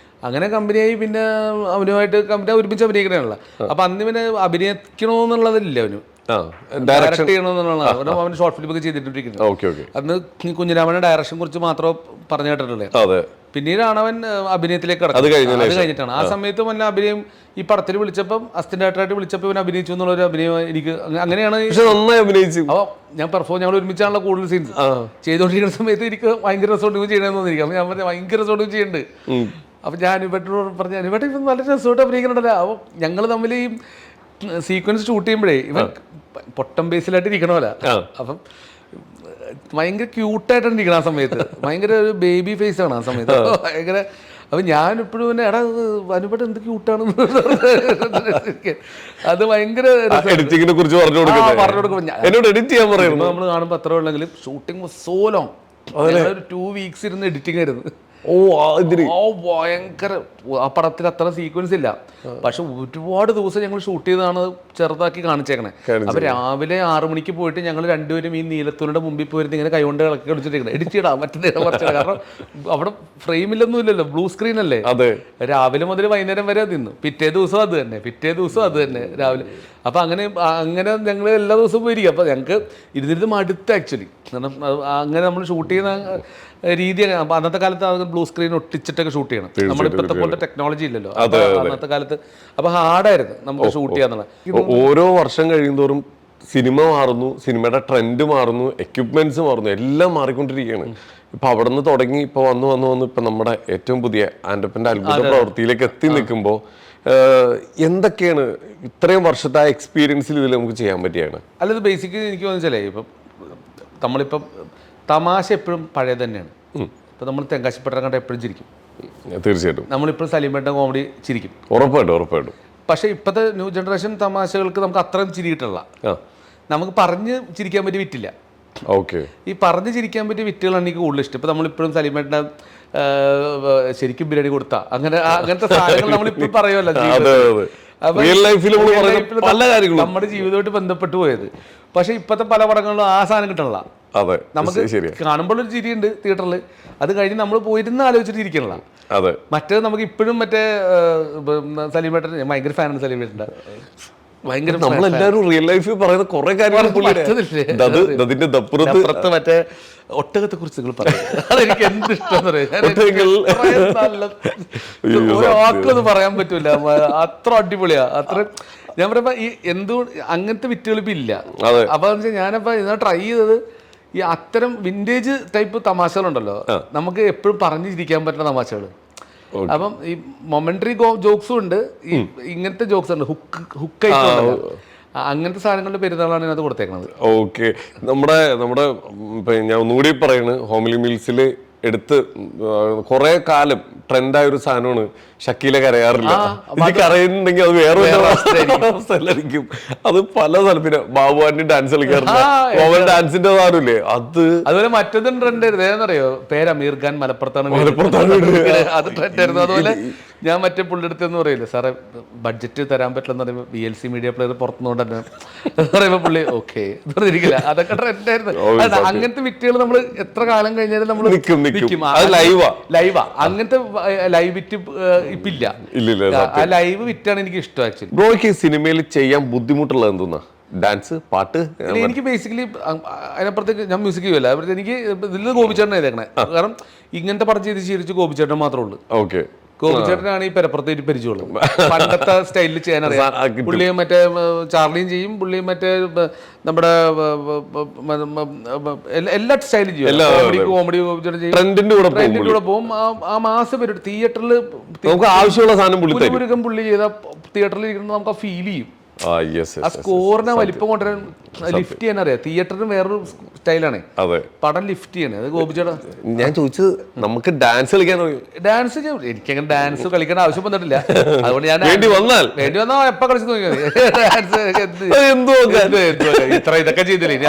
അങ്ങനെ കമ്പനിയായി. പിന്നെ അവനുമായിട്ട് കമ്പനി ഒരുമിച്ച് അഭിനയിക്കണല്ലോ. അപ്പൊ അന്ന് ഇവന് അഭിനയിക്കണമെന്നുള്ളതില്ല, അവന് ഡയറക്ട് ചെയ്യണമെന്നുള്ളതാണ്. അവന് ഷോർട്ട് ഫിലിം ഒക്കെ ചെയ്തിട്ടിരിക്കുന്നത്. അന്ന് കുഞ്ഞിരാമന്റെ ഡയറക്ഷൻ കുറിച്ച് മാത്രം പറഞ്ഞു കേട്ടിട്ടുള്ളത്. പിന്നീടാണ് അവൻ അഭിനയത്തിലേക്ക് കടക്കുന്നത്. അത് കഴിഞ്ഞിട്ടാണ്. ആ സമയത്ത് മുന്നേ അഭിനയം ഈ പടത്തിൽ വിളിച്ചപ്പം അസിസ്റ്റന്റ് ഡയറക്ടറായിട്ട് വിളിച്ചപ്പോൾ ഇവൻ അഭിനയിച്ചു എന്നുള്ളൊരു അഭിനയം എനിക്ക് അങ്ങനെയാണ്. അപ്പോൾ ഞാൻ പെർഫോം ഞങ്ങൾ ഒരുമിച്ചാണല്ലോ കൂടുതൽ സീൻസ് ചെയ്തുകൊണ്ടിരിക്കുന്ന സമയത്ത് എനിക്ക് ഭയങ്കര രസോട്ട് ചെയ്യണമെന്ന് തോന്നിയിരിക്കും. അപ്പോൾ ഞാൻ പറഞ്ഞ ഭയങ്കര രസോട്ട് ചെയ്യുന്നുണ്ട്. അപ്പം ഞാൻ അനുപേട്ടനോട് പറഞ്ഞു, അനുപേട്ടൻ ഇപ്പം നല്ല രസോട്ട് അഭിനയിക്കണല്ലോ. അപ്പോൾ ഞങ്ങൾ തമ്മിൽ ഈ സീക്വൻസ് ഷൂട്ട് ചെയ്യുമ്പോഴേ ഇവൻ പൊട്ടം ബേസിലായിട്ട് ഇരിക്കണമല്ല. അപ്പം ഭയങ്കര ക്യൂട്ടായിട്ടാണ് ഇരിക്കണം ആ സമയത്ത്. ഭയങ്കര ഒരു ബേബി ഫേസ് ആണ് ആ സമയത്ത്. ഭയങ്കര. അപ്പൊ ഞാൻ ഇപ്പോഴും പിന്നെ എടാ അനുപേട്ടൻ എന്ത് ക്യൂട്ടാണെന്ന് അത് ഭയങ്കര എഡിറ്റിങ്ങിനെ കുറിച്ച് പറഞ്ഞു കൊടുക്കും. നമ്മൾ കാണുമ്പോൾ അത്ര ഉള്ളെങ്കിലും ഷൂട്ടിംഗ് സോ ലോങ്. ഒരു 2 weeks ഇരുന്ന് എഡിറ്റിംഗ് ആയിരുന്നു. ഭയങ്കര. ആ പടത്തിൽ അത്ര സീക്വൻസ് ഇല്ല, പക്ഷെ ഒരുപാട് ദിവസം ഞങ്ങൾ ഷൂട്ട് ചെയ്താണ് ചെറുതാക്കി കാണിച്ചേക്കണേ. അപ്പൊ രാവിലെ 6 മണിക്ക് പോയിട്ട് ഞങ്ങൾ രണ്ടുപേരും ഈ നീലത്തൂരിന്റെ മുമ്പിൽ പോയിട്ട് ഇങ്ങനെ കൈകൊണ്ട് ഇളക്കി കളിച്ചിട്ടിരിക്കണം. എഡിറ്റ് ചെയ്യണം മറ്റേ കുറച്ച്, കാരണം അവിടെ ഫ്രെയിമിലൊന്നും ഇല്ലല്ലോ, ബ്ലൂ സ്ക്രീൻ അല്ലേ. രാവിലെ മുതൽ വൈകുന്നേരം വരെ തിന്നു. പിറ്റേ ദിവസം അത് തന്നെ രാവിലെ. അപ്പോൾ അങ്ങനെ ഞങ്ങൾ എല്ലാ ദിവസവും പോയിരിക്കും. അപ്പോൾ ഞങ്ങൾക്ക് ഇരുന്നിരുന്ന് മടുത്ത് ആക്ച്വലി. കാരണം അങ്ങനെ നമ്മൾ ഷൂട്ട് ചെയ്യുന്ന രീതി അപ്പോൾ അന്നത്തെ കാലത്ത് ബ്ലൂ സ്ക്രീൻ ഒട്ടിച്ചിട്ടൊക്കെ ഷൂട്ട് ചെയ്യണം. നമ്മളിപ്പോഴത്തെ പോലത്തെ ടെക്നോളജി ഇല്ലല്ലോ അന്നത്തെ കാലത്ത്. അപ്പോൾ ഹാർഡായിരുന്നു നമുക്ക് ഷൂട്ട് ചെയ്യാന്നുള്ളത്. ഓരോ വർഷം കഴിയുന്തോറും സിനിമ മാറുന്നു, സിനിമയുടെ ട്രെൻഡ് മാറുന്നു, എക്യുപ്മെന്റ്സ് മാറുന്നു, എല്ലാം മാറിക്കൊണ്ടിരിക്കുകയാണ്. ഇപ്പൊ അവിടെ നിന്ന് തുടങ്ങി ഇപ്പൊ വന്ന് ഇപ്പൊ നമ്മുടെ ഏറ്റവും പുതിയ ആൻഡപ്പന്റെ അത്ഭുത പ്രവൃത്തിയിലേക്ക് എത്തി നിൽക്കുമ്പോൾ എന്തൊക്കെയാണ് ഇത്രയും വർഷത്തെ എക്സ്പീരിയൻസിൽ ഇതിൽ നമുക്ക് ചെയ്യാൻ പറ്റിയാണ്? അല്ലത് ബേസിക്കലി എനിക്ക് തോന്നിച്ചാലേ ഇപ്പം നമ്മളിപ്പം തമാശ എപ്പോഴും പഴയ തന്നെയാണ്. ഇപ്പം നമ്മൾ തെങ്കാശിപ്പട്ടം കണ്ട എപ്പോഴും ചിരിക്കും. തീർച്ചയായിട്ടും നമ്മളിപ്പോഴും സലീമേട്ടൻ കോമഡി ചിരിക്കും. ഉറപ്പായിട്ടും. പക്ഷേ ഇപ്പോഴത്തെ ന്യൂ ജനറേഷൻ തമാശകൾക്ക് നമുക്ക് അത്രയും ചിരി കിട്ടില്ല. നമുക്ക് പറഞ്ഞ് ചിരിക്കാൻ പറ്റിയ വിറ്റില്ല. ഓക്കെ, ഈ പറഞ്ഞ് ചിരിക്കാൻ പറ്റിയ വിറ്റുകളാണ് എനിക്ക് കൂടുതൽ ഇഷ്ടം. ഇപ്പം നമ്മളിപ്പോഴും സലീമേട്ടൻ്റെ ശരിക്കും ബിരിയാണി കൊടുത്താൽ അങ്ങനത്തെ സാധനങ്ങൾ നമ്മളിപ്പോഴും പറയുമല്ലോ. നമ്മുടെ ജീവിതമായിട്ട് ബന്ധപ്പെട്ട് പോയത്. പക്ഷെ ഇപ്പോഴത്തെ പല പടങ്ങളിലും ആ സാധനം കിട്ടണില്ല. നമുക്ക് കാണുമ്പോൾ ഒരു ചിരിയുണ്ട് തിയേറ്ററിൽ, അത് കഴിഞ്ഞ് നമ്മൾ പോയിരുന്ന് ആലോചിച്ചിട്ട് ഇരിക്കണില്ല. മറ്റേത് നമുക്ക് ഇപ്പോഴും മറ്റേ സലീമേട്ടൻ, ഭയങ്കര ഫാനാണ് സലീമേട്ടൻ്റെ. ഭയങ്കര നമ്മളെല്ലാവരും റിയൽ ലൈഫിൽ പറയുന്ന കുറെ കാര്യങ്ങൾ മറ്റേ ഒട്ടകത്തെ കുറിച്ച് നിങ്ങൾ പറയും. അതെനിക്ക് എന്ത് ഇഷ്ടം വാക്കൊന്നും പറയാൻ പറ്റൂല, അത്ര അടിപൊളിയാ. അത്ര ഞാൻ പറയുമ്പോ ഈ അങ്ങനത്തെ വിറ്റുകൾ ഇപ്പൊ ഇല്ല. അപ്പൊ ഞാനപ്പോ ഇതാ ട്രൈ ചെയ്തത് ഈ അത്തരം വിന്റേജ് ടൈപ്പ് തമാശകളുണ്ടല്ലോ, നമുക്ക് എപ്പോഴും പറഞ്ഞിരിക്കാൻ പറ്റുന്ന തമാശകൾ. അപ്പം ഈ മൊമെന്ററി ജോക്സും ഉണ്ട്, ഈ ഇങ്ങനത്തെ ജോക്സ് ഉണ്ട്, ഹുക്കായിട്ട് അങ്ങനത്തെ സാധനങ്ങളുടെ പെരുന്നാളാണ് ഇതിനകത്ത് കൊടുത്തേക്കുന്നത്. ഓക്കെ, നമ്മുടെ ഞാൻ ഒന്നുകൂടി പറയാണ്, ഹോംലി മീൽസിൽ എടുത്ത് കുറെ കാലം ട്രെൻഡായ ഒരു സാധനമാണ് ഷക്കീല കരയാറില്ല. എനിക്ക് അറിയുന്നുണ്ടെങ്കിൽ അത് വേറെ അവസ്ഥയിലായിരിക്കും. അത് പല സ്ഥലം. പിന്നെ ബാബുവാന്റെ ഡാൻസ് കളിക്കാറില്ല, ഡാൻസിന്റെ സാധനമില്ലേ അത്. അതുപോലെ മറ്റൊന്നും ട്രെൻഡ് ഏതെന്നറിയോ, പേര് അമീർ ഖാൻ മലപ്പുറത്താണ് അത് ട്രെൻഡ് ആയിരുന്നു. അതുപോലെ ഞാൻ മറ്റേ പുള്ളിയെടുത്തെന്ന് പറയില്ലേ, സാറേ ബഡ്ജറ്റ് തരാൻ പറ്റില്ലെന്ന് പറയുമ്പോൾ BLC മീഡിയ പ്ലെയർ പുറത്തുനിന്നുകൊണ്ട് തന്നെ പറയുമ്പോൾ പുള്ളി ഓക്കെ പറഞ്ഞിരിക്കില്ല. അതൊക്കെ ട്രെൻഡായിരുന്നു. അങ്ങനത്തെ വിറ്റുകൾ നമ്മൾ എത്ര കാലം കഴിഞ്ഞാലും നമ്മൾ വിൽക്കും. ലൈവാ. അങ്ങനത്തെ ലൈവ് വിറ്റ് ഇപ്പില്ല. ആ ലൈവ് വിറ്റാണ് എനിക്ക് ഇഷ്ടം ആക്ച്വലി. ബ്രോയ്ക്ക് സിനിമയിൽ ചെയ്യാൻ ബുദ്ധിമുട്ടുള്ളത് എന്തെന്നാ? ഡാൻസ്, പാട്ട്? എനിക്ക് ബേസിക്കലി അതിനപ്പുറത്തേക്ക് ഞാൻ മ്യൂസിക് ചെയ്യുമല്ല. എനിക്ക് ഇതിൽ ഗോപിച്ചേട്ടൻ എഴുതേക്കണേ. കാരണം ഇങ്ങനത്തെ പടം ചെയ്ത് ശീലിച്ച് ഗോപിച്ചേട്ടൻ മാത്രമേ ഉള്ളൂ. ഓക്കെ, ഗോപിച്ചേട്ടനാണ് ഈ പെരപ്പുറത്തേക്ക് പരിചയമുള്ളത്. പണ്ടത്തെ സ്റ്റൈലിൽ ചെയ്യാൻ അറിയാം. പുള്ളിയും മറ്റേ ചാർലിയും ചെയ്യും, പുള്ളിയും മറ്റേ നമ്മുടെ എല്ലാ സ്റ്റൈലും ചെയ്യും. കോമഡി ഗോപിച്ചേട്ടൻ ചെയ്യും, ട്രെൻഡിന്റെ കൂടെ പോകും. ആ മാസം വരും തിയേറ്ററിൽ ആവശ്യമുള്ള സാധനം പുള്ളി ചെയ്ത തിയേറ്ററിൽ ഇരിക്കുന്നത് നമുക്ക് ആ ഫീൽ ചെയ്യും. ആ സ്കോറിനെ വലിപ്പം കൊണ്ടുവരാൻ ലിഫ്റ്റ് ചെയ്യാൻ അറിയാം. തിയേറ്ററിന് വേറൊരു സ്റ്റൈലാണ് പടം ലിഫ്റ്റ് ചെയ്യണേ. അത് ഗോപിച്ചേട്ടാ ഞാൻ ചോദിച്ചത്, നമുക്ക് ഡാൻസ് കളിക്കാൻ ഡാൻസ് എനിക്കങ്ങനെ ഡാൻസ് കളിക്കേണ്ട ആവശ്യം വന്നിട്ടില്ല. അതുകൊണ്ട് ഞാൻ വേണ്ടി വന്നാൽ എപ്പ കളിച്ചു നോക്കിയാൽ ഇത്ര ഇതൊക്കെ ചെയ്തില്ലേ,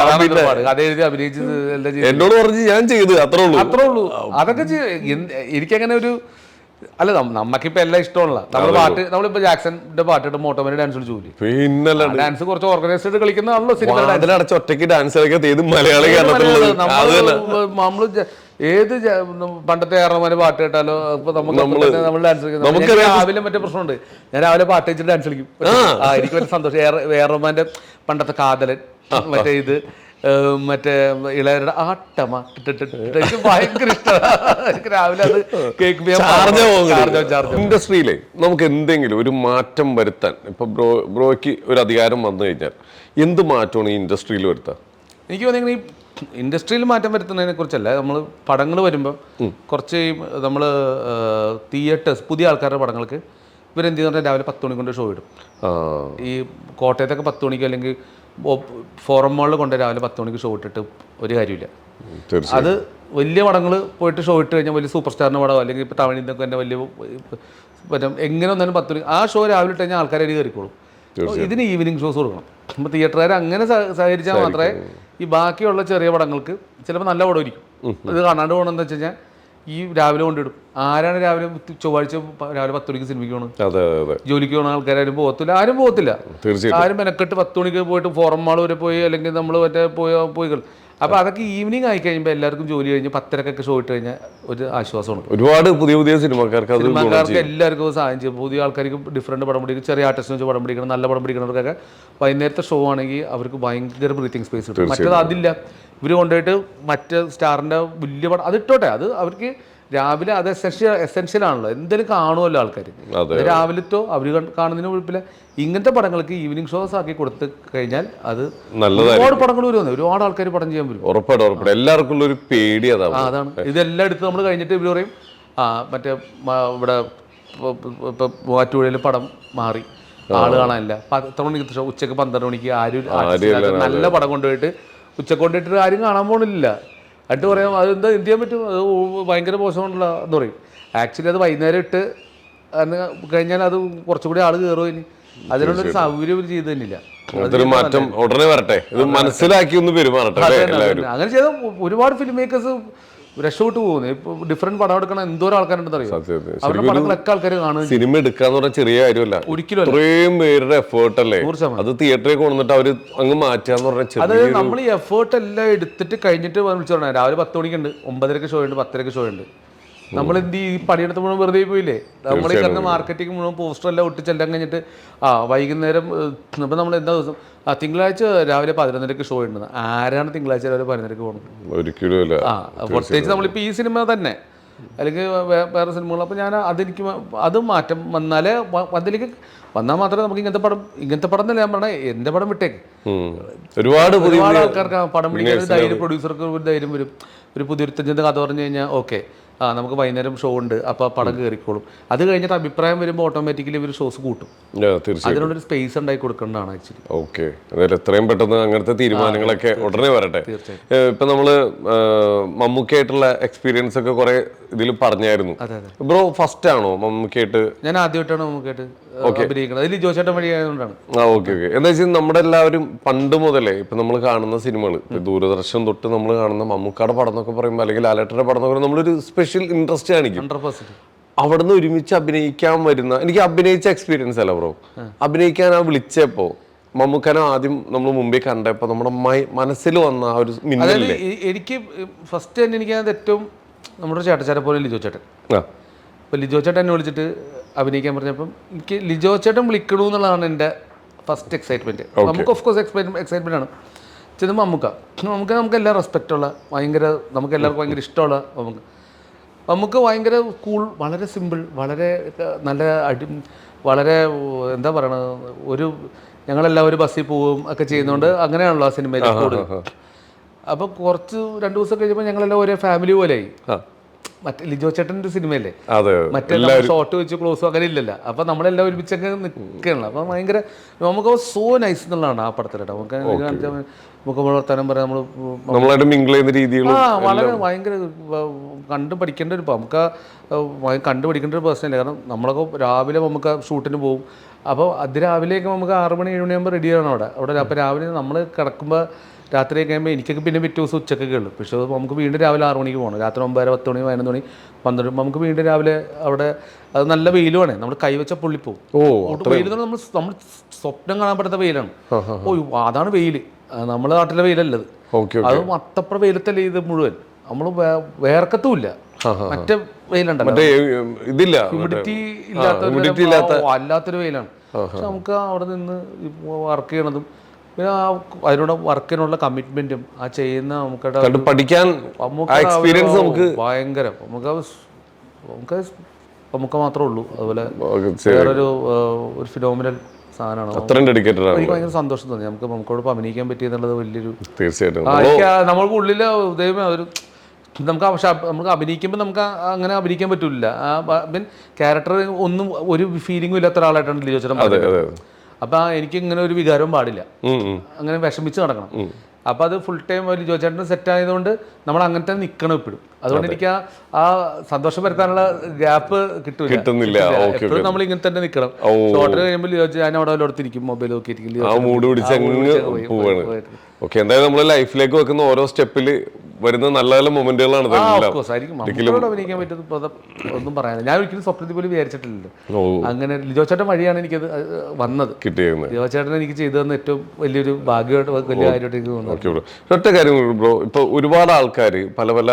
കഥ എഴുതി അഭിനയിച്ചത് എല്ലാം ചെയ്തു. എന്നോട് പറഞ്ഞ് ഞാൻ ചെയ്ത് അത്രേ ഉള്ളൂ. അതൊക്കെ എനിക്കങ്ങനെ ഒരു അല്ല, നമുക്കിപ്പോ എല്ലാം ഇഷ്ടമുള്ള നമ്മളിപ്പോ ജാക്സന്റെ പാട്ടിട്ട് മോട്ടോമേരി ഡാൻസ് കളിച്ചു പോലും. പിന്നെ ഡാൻസ് കുറച്ച് ഓർഗനൈസ്ഡ് കളിക്കുന്നതാണല്ലോ സിനിമ. ഒറ്റയ്ക്ക് ഡാൻസ് കളിക്കാൻ മലയാളി നമ്മള് ഏത് പണ്ടത്തെ ഏറമാര് പാട്ട് കേട്ടാലോ ഇപ്പൊ നമ്മൾ ഡാൻസ് കളിക്കുന്നത്. രാവിലെ മറ്റേ പ്രശ്നമുണ്ട്, ഞാൻ രാവിലെ പാട്ട് വെച്ചിട്ട് ഡാൻസ് കളിക്കും. എനിക്ക് വലിയ സന്തോഷം. ഏറമാന്റെ പണ്ടത്തെ കാതലൻ, മറ്റേ ഇത് മറ്റേ ഇളയരുടെ ആട്ടമ എനിക്ക് ഭയങ്കര ഇഷ്ടമാണ്. രാവിലെ അത് കേൾക്കുമ്പോൾ ഇൻഡസ്ട്രിയിലെ നമുക്ക് എന്തെങ്കിലും ഒരു മാറ്റം വരുത്താൻ ഇപ്പൊ ബ്രോയ്ക്ക് ഒരു അധികാരം വന്നു കഴിഞ്ഞാൽ എന്ത് മാറ്റമാണ് ഈ ഇൻഡസ്ട്രിയിൽ വരുത്താൻ? എനിക്ക് തോന്നുന്നത് ഈ ഇൻഡസ്ട്രിയിൽ മാറ്റം വരുത്തുന്നതിനെ കുറിച്ചല്ല, നമ്മൾ പടങ്ങൾ വരുമ്പോൾ കുറച്ച് നമ്മൾ തിയേറ്റേഴ്സ് പുതിയ ആൾക്കാരുടെ പടങ്ങൾക്ക് ഇവരെന്ത് ചെയ്യുന്ന രാവിലെ 10 മണി കൊണ്ട് ഷോ ഇടും. ഈ കോട്ടയത്തൊക്കെ 10 മണിക്ക് അല്ലെങ്കിൽ ഫോറം മാളിൽ കൊണ്ട് രാവിലെ 10 മണിക്ക് ഷോ ഇട്ടിട്ട് ഒരു കാര്യമില്ല. അത് വലിയ പടങ്ങൾ പോയിട്ട് ഷോ ഇട്ട് കഴിഞ്ഞാൽ വലിയ സൂപ്പർ സ്റ്റാറിൻ്റെ പടമോ അല്ലെങ്കിൽ ഇപ്പോൾ തമിഴിൽ നിന്നൊക്കെ തന്നെ വലിയ മറ്റേ എങ്ങനെ വന്നാലും 10 മണി ആ ഷോ രാവിലെ ഇട്ട് കഴിഞ്ഞാൽ ആൾക്കാർ കയറിക്കോളും. ഇതിന് ഈവനിങ് ഷോസ് കൊടുക്കണം. അപ്പോൾ തിയേറ്ററുകാർ അങ്ങനെ സഹകരിച്ചാൽ മാത്രമേ ഈ ബാക്കിയുള്ള ചെറിയ പടങ്ങൾക്ക് ചിലപ്പോൾ നല്ല പടം ഇരിക്കും. ഇത് കാണാണ്ട് പോകണമെന്ന് വെച്ച് കഴിഞ്ഞാൽ ഈ രാവിലെ കൊണ്ടിടും. ആരാണ് രാവിലെ ചൊവ്വാഴ്ച രാവിലെ 10 മണിക്ക് സിനിമയ്ക്ക് പോകണം? ജോലിക്ക് പോകുന്ന ആൾക്കാരും പോകത്തില്ല, ആരും പോകത്തില്ല. ആരും മെനക്കെട്ട് 10 മണിക്ക് പോയിട്ട് ഫോറം മാൾ വരെ പോയി അല്ലെങ്കിൽ നമ്മൾ മറ്റേ പോയി അപ്പോൾ അതൊക്കെ ഈവനിങ് ആയി കഴിയുമ്പോൾ എല്ലാവർക്കും ജോലി കഴിഞ്ഞ് 10:30 ഷോ ഇട്ട് കഴിഞ്ഞാൽ ഒരു ആശ്വാസമാണ്. ഒരുപാട് പുതിയ സിനിമക്കാർക്ക് എല്ലാവർക്കും സഹായം ചെയ്യും. പുതിയ ആൾക്കാർക്ക് ഡിഫറൻറ്റ് പടം പിടിക്കും, ചെറിയ ആർട്ടിസ്റ്റിനെ വെച്ച് പടം പിടിക്കണം, നല്ല പടം പിടിക്കുന്നവർക്കൊക്കെ വൈകുന്നേരത്തെ ഷോ ആണെങ്കിൽ അവർക്ക് ഭയങ്കര ബ്രീത്തിങ് സ്പേസ് കിട്ടും. മറ്റേത് അതില്ല. ഇവർ കൊണ്ടുപോയിട്ട് മറ്റേ സ്റ്റാറിൻ്റെ വലിയ പടം അത് ഇട്ടോട്ടെ, അത് അവർക്ക് രാവിലെ അത് എസെൻഷ്യൽ ആണല്ലോ, എന്തെങ്കിലും കാണുമല്ലോ ആൾക്കാർ. രാവിലത്തോ അവർ കാണുന്നതിന് കുഴപ്പമില്ല. ഇങ്ങനത്തെ പടങ്ങൾക്ക് ഈവനിങ് ഷോസ് ആക്കി കൊടുത്തു കഴിഞ്ഞാൽ അത് ഒരുപാട് പടങ്ങൾ വരുമെന്ന്, ഒരുപാട് ആൾക്കാർ പടം ചെയ്യാൻ വരും. ഉറപ്പായിട്ടും എല്ലാവർക്കും ഒരു പേടി അതാണ്. ഇതെല്ലാം എടുത്ത് നമ്മൾ കഴിഞ്ഞിട്ട് ഇവർ പറയും മറ്റേ ഇവിടെ ഇപ്പം മൂവാറ്റുപുഴയിൽ പടം മാറി, ആള് കാണാനില്ല, എത്ര മണിക്ക് ഷോ, ഉച്ചക്ക് 12 മണിക്ക് ആരും നല്ല പടം കൊണ്ടുപോയിട്ട് ഉച്ചക്ക് കൊണ്ടുപോയിട്ട് ആരും കാണാൻ പോകണില്ല. എന്നിട്ട് പറയാം അതെന്താ എന്ത് ചെയ്യാൻ പറ്റും, അത് ഭയങ്കര മോശമാണല്ലോ എന്ന് പറയും. ആക്ച്വലി അത് വൈകുന്നേരം ഇട്ട് കഴിഞ്ഞാൽ അത് കുറച്ചുകൂടി ആൾ കയറും. ഇനി അതിനുള്ളൊരു സൗകര്യം ഇവർ ചെയ്ത് തന്നില്ല. മാറ്റം ഉടനെ വരട്ടെ, ഇത് മനസ്സിലാക്കി ഒന്ന് പെരുമാറട്ടെ. അങ്ങനെ ചെയ്ത ഒരുപാട് ഫിലിം മേക്കേഴ്സ് രക്ഷപ്പെട്ടു പോകുന്നത്. ഇപ്പൊ ഡിഫറെന്റ് പടം എടുക്കണം എന്തോരം ആൾക്കാരുണ്ടെന്ന് അറിയാം. അവരുടെ പടങ്ങളൊക്കെ ആൾക്കാർ കാണുന്നത്. സിനിമ എടുക്കാന്ന് പറഞ്ഞാൽ ചെറിയ കാര്യമല്ല, ഒരിക്കലും ഇത്രയും പേരുടെ എഫേർട്ട് അല്ലേ. അത് തിയേറ്ററിൽ കൊണ്ടുവന്നിട്ട് അവര് അങ്ങ് മാറ്റാന്ന് പറഞ്ഞാൽ, അതായത് നമ്മൾ ഈ എഫേർട്ട് എല്ലാം എടുത്തിട്ട് കഴിഞ്ഞിട്ട് വിളിച്ചു പറഞ്ഞാൽ രാവിലെ 10 മണിക്കുണ്ട്, 9:30 ഷോ ഉണ്ട്, 10:30 ഷോ ഉണ്ട്. നമ്മൾ എന്ത് ഈ പണിയെടുത്ത് മുഴുവൻ വെറുതെ പോയില്ലേ. നമ്മൾ ഈ കിടന്ന മാർക്കറ്റിംഗ് മുഴുവൻ പോസ്റ്റർ എല്ലാം ഒട്ടിച്ചെല്ലാം കഴിഞ്ഞിട്ട് വൈകുന്നേരം ഇപ്പം നമ്മൾ എന്താ ദിവസം തിങ്കളാഴ്ച രാവിലെ 11:30 ഷോ ഉണ്ട്. ആരാണ് തിങ്കളാഴ്ച രാവിലെ 11:30 പോകുന്നത്? ഒരിക്കലും. പ്രത്യേകിച്ച് നമ്മളിപ്പോൾ ഈ സിനിമ തന്നെ അല്ലെങ്കിൽ വേറെ സിനിമകൾ. അപ്പോൾ ഞാൻ അതെനിക്ക് അത് മാറ്റം വന്നാലേ അതിലേക്ക് വന്നാൽ മാത്രമേ നമുക്ക് ഇങ്ങനത്തെ പടം തന്നെ ഞാൻ പറഞ്ഞാൽ എൻ്റെ പടം വിട്ടേക്ക്. ഒരുപാട് ആൾക്കാർക്ക് പടം പിടിക്കാൻ ഒരു ധൈര്യം, പ്രൊഡ്യൂസർക്ക് ഒരു ധൈര്യം വരും. ഒരു പുതിയൊരു കഥ പറഞ്ഞു കഴിഞ്ഞാൽ ഓക്കെ നമുക്ക് വൈകുന്നേരം ഷോ ഉണ്ട്, അപ്പോൾ പടം കയറിക്കോളും. അത് കഴിഞ്ഞിട്ട് അഭിപ്രായം വരുമ്പോൾ ഓട്ടോമാറ്റിക്കലി ഇവർ ഷോസ് കൂട്ടും. അതിനുള്ളൊരു സ്പേസ് ഉണ്ടാക്കി കൊടുക്കേണ്ടതാണ് ആക്ച്വലി. ഓക്കെ, അതായത് എത്രയും പെട്ടെന്ന് അങ്ങനത്തെ തീരുമാനങ്ങളൊക്കെ ഉടനെ വരട്ടെ. ഇപ്പൊ നമ്മള് മമ്മൂക്കായിട്ടുള്ള എക്സ്പീരിയൻസ് ഒക്കെ കുറെ ഇതിൽ പറഞ്ഞായിരുന്നു. ബ്രോ ഫസ്റ്റ് ആണോ മമ്മൂക്കായിട്ട്? ഞാൻ ആദ്യമായിട്ടാണ് മമ്മൂക്കായിട്ട് അഭിനയിക്കുന്നത്. അതിൽ ജോസേട്ടൻ വഴി ആയതുകൊണ്ടാണ്. ഓക്കെ. എന്താ വെച്ചാൽ നമ്മുടെ എല്ലാവരും പണ്ട് മുതലേ ഇപ്പൊ നമ്മൾ കാണുന്ന സിനിമകൾ, ദൂരദർശൻ തൊട്ട് നമ്മൾ കാണുന്ന മമ്മൂക്കാടെ പടം എന്നൊക്കെ പറയുമ്പോൾ അല്ലെങ്കിൽ ലാലേട്ടന്റെ പടം എന്നൊക്കെ നമ്മളൊരു സ്പെഷ്യൽ ഇൻട്രസ്റ്റ് കാണിക്കും. 100%. അവിടുന്ന് ഒരുമിച്ച് അഭിനയിക്കാൻ വരുന്ന, എനിക്ക് അഭിനയിച്ച എക്സ്പീരിയൻസ് അല്ല ബ്രോ, അഭിനയിക്കാൻ വിളിച്ചപ്പോ മമ്മൂക്കനെ ആദ്യം നമ്മൾ മുമ്പേ കണ്ടപ്പോ നമ്മുടെ മനസ്സിൽ വന്ന ആ ഒരു മിന്നലില്ലേ. എനിക്ക് ഫസ്റ്റ് തന്നെ എനിക്ക് അത് ഏറ്റവും നമ്മുടെ ചേട്ടച്ചാരെ പോലെ ലിജോ ചേട്ടൻ. അപ്പോൾ ലിജോ ചേട്ടൻ എന്നെ വിളിച്ചിട്ട് അഭിനയിക്കാൻ പറഞ്ഞപ്പം എനിക്ക് ലിജോ ചേട്ടൻ വിളിക്കണു എന്നുള്ളതാണ് എൻ്റെ ഫസ്റ്റ് എക്സൈറ്റ്മെൻറ്റ്. നമുക്ക് ഓഫ് കോഴ്സ് എക്സൈറ്റ്മെൻ്റ് ആണ്. ചെന്ന് നമുക്ക് എല്ലാം റെസ്പെക്റ്റുള്ള, ഭയങ്കര നമുക്ക് എല്ലാവർക്കും ഭയങ്കര ഇഷ്ടമുള്ള നമുക്ക് ഭയങ്കര കൂൾ, വളരെ സിമ്പിൾ, വളരെ നല്ല വളരെ എന്താ പറയണത്, ഒരു ഞങ്ങളെല്ലാവരും ബസ്സിൽ പോവും ഒക്കെ ചെയ്യുന്നതുകൊണ്ട് അങ്ങനെയാണല്ലോ ആ സിനിമയിൽ കൂടുതൽ. അപ്പോൾ കുറച്ച് 2 ദിവസം കഴിഞ്ഞപ്പോൾ ഞങ്ങളെല്ലാം ഒരേ ഫാമിലി പോലെയായി. മറ്റേ ലിജോ ചേട്ടൻ്റെ സിനിമയല്ലേ, മറ്റെല്ലാം ഷോർട്ട് വെച്ച് ക്ലോസും അങ്ങനെ ഇല്ലല്ലോ. അപ്പം നമ്മളെല്ലാം ഒരുമിച്ചൊക്കെ നിൽക്കുകയാണല്ലോ. അപ്പം ഭയങ്കര നമുക്ക് സോ നൈസ് എന്നുള്ളതാണ് ആ പടത്തിലേട്ടോ. നമുക്ക് വർത്താനം പറയാം, നമ്മളായിട്ട് മിങ്കിൾ ചെയ്യുന്ന രീതികൾ വളരെ ഭയങ്കര കണ്ടു പഠിക്കേണ്ട ഒരു, നമുക്ക് കണ്ടുപിടിക്കേണ്ട ഒരു പേഴ്സണല്ലേ. കാരണം നമ്മളൊക്കെ രാവിലെ നമുക്ക് ഷൂട്ടിന് പോകും. അപ്പോൾ അതിരാവിലെയൊക്കെ നമുക്ക് 6 മണി 7 മണിയാകുമ്പോൾ റെഡി ചെയ്യണം അവിടെ. അപ്പോൾ രാവിലെ നമ്മൾ കിടക്കുമ്പോൾ രാത്രി കഴിയുമ്പോൾ എനിക്കൊക്കെ പിന്നെ പിറ്റേ ദിവസം ഉച്ചക്കൊക്കെ ഉള്ളു. പക്ഷേ നമുക്ക് വീണ്ടും രാവിലെ 6 മണിക്ക് പോകണം. രാത്രി 9, 10 മണി 11 മണി 12 നമുക്ക് വീണ്ടും രാവിലെ അവിടെ. അത് നല്ല വെയിലുമാണ്, നമ്മൾ കൈവച്ച പൊള്ളിപ്പോവും. വെയിൽ നമ്മൾ സ്വപ്നം കാണാൻ പറ്റാത്ത വെയിലാണ്. അതാണ് വെയിൽ, നമ്മുടെ നാട്ടിലെ വെയിലല്ലത്. അത് മത്തപ്ര വെയിലത്തല്ലേ ഇത് മുഴുവൻ. നമ്മൾ വേർക്കത്തുമില്ല. മറ്റേ വെയിലുണ്ടല്ലോ, ഹ്യൂമിഡിറ്റി ഇല്ലാത്ത അല്ലാത്തൊരു വെയിലാണ്. പക്ഷെ നമുക്ക് അവിടെ നിന്ന് വർക്ക് ചെയ്യണതും പിന്നെ അതിനോട് വർക്കിനുള്ള കമ്മിറ്റ്മെന്റും ആ ചെയ്യുന്ന നമുക്ക് പഠിക്കാൻ ഭയങ്കര നമുക്ക് മാത്രമേ ഉള്ളൂ. അതുപോലെ വേറൊരു ഫിനോമിനൽ സാധനമാണ്. എനിക്ക് ഭയങ്കര സന്തോഷം തോന്നി നമുക്കോട് അഭിനയിക്കാൻ പറ്റിയെന്നുള്ളത് വലിയൊരു. തീർച്ചയായിട്ടും നമ്മൾക്ക് ഉള്ളിലെ ദൈവമേ ഒരു നമുക്ക് അഭിനയിക്കുമ്പോൾ നമുക്ക് അങ്ങനെ അഭിനയിക്കാൻ പറ്റില്ല. മീൻ ക്യാരക്ടർ ഒന്നും ഒരു ഫീലിംഗും ഇല്ലാത്ത ഒരാളായിട്ടാണ് ലിജോ ചേട്ടൻ പറഞ്ഞത്. അപ്പം എനിക്ക് ഇങ്ങനെ ഒരു വികാരവും പാടില്ല, അങ്ങനെ വിഷമിച്ച് നടക്കണം. അപ്പം അത് ഫുൾ ടൈം ഒരു ലിജോ ചേട്ടന് സെറ്റ് ആയതുകൊണ്ട് നമ്മൾ അങ്ങനെ തന്നെ നിൽക്കണം എപ്പോഴും. അതുകൊണ്ട് എനിക്ക് ആ സന്തോഷം വരുത്താനുള്ള ഗ്യാപ്പ് കിട്ടുന്നില്ല. എപ്പോഴും നമ്മൾ ഇങ്ങനെ തന്നെ നിൽക്കണം. ഷോർട്ട് കഴിയുമ്പോൾ ഞാൻ അവിടെ വല്ലയിടത്തിരിക്കും, മൊബൈൽ നോക്കിയിരിക്കും. എന്തായാലും നമ്മുടെ ലൈഫിലേക്ക് വെക്കുന്ന ഓരോ സ്റ്റെപ്പിൽ വരുന്ന നല്ല നല്ല മൊമെന്റുകളാണ് ഇതെല്ലാം. മമ്മൂട്ടിയോട് അഭിനയിക്കാൻ പറ്റുന്നത് ഒന്നും പറയാനില്ല. ഞാൻ ഒരിക്കലും സ്വപ്നത്തിൽ പോലും വിചാരിച്ചിട്ടില്ലല്ലോ. ഓ, അങ്ങനെ ലിജോ ചേട്ടൻ വഴിയാണ് എനിക്കത് വന്നത്. കിട്ടിയത് ലിജോ ചേട്ടൻ എനിക്ക് ചെയ്തു തന്ന ഏറ്റവും വലിയൊരു ഭാഗ്യമായിട്ട് വലിയ കാര്യമായിട്ട് എനിക്ക് തോന്നുന്നു. ഓക്കെ ബ്രോ, ഒറ്റ കാര്യം ബ്രോ, ഇപ്പൊ ഒരുപാട് ആൾക്കാർ പല പല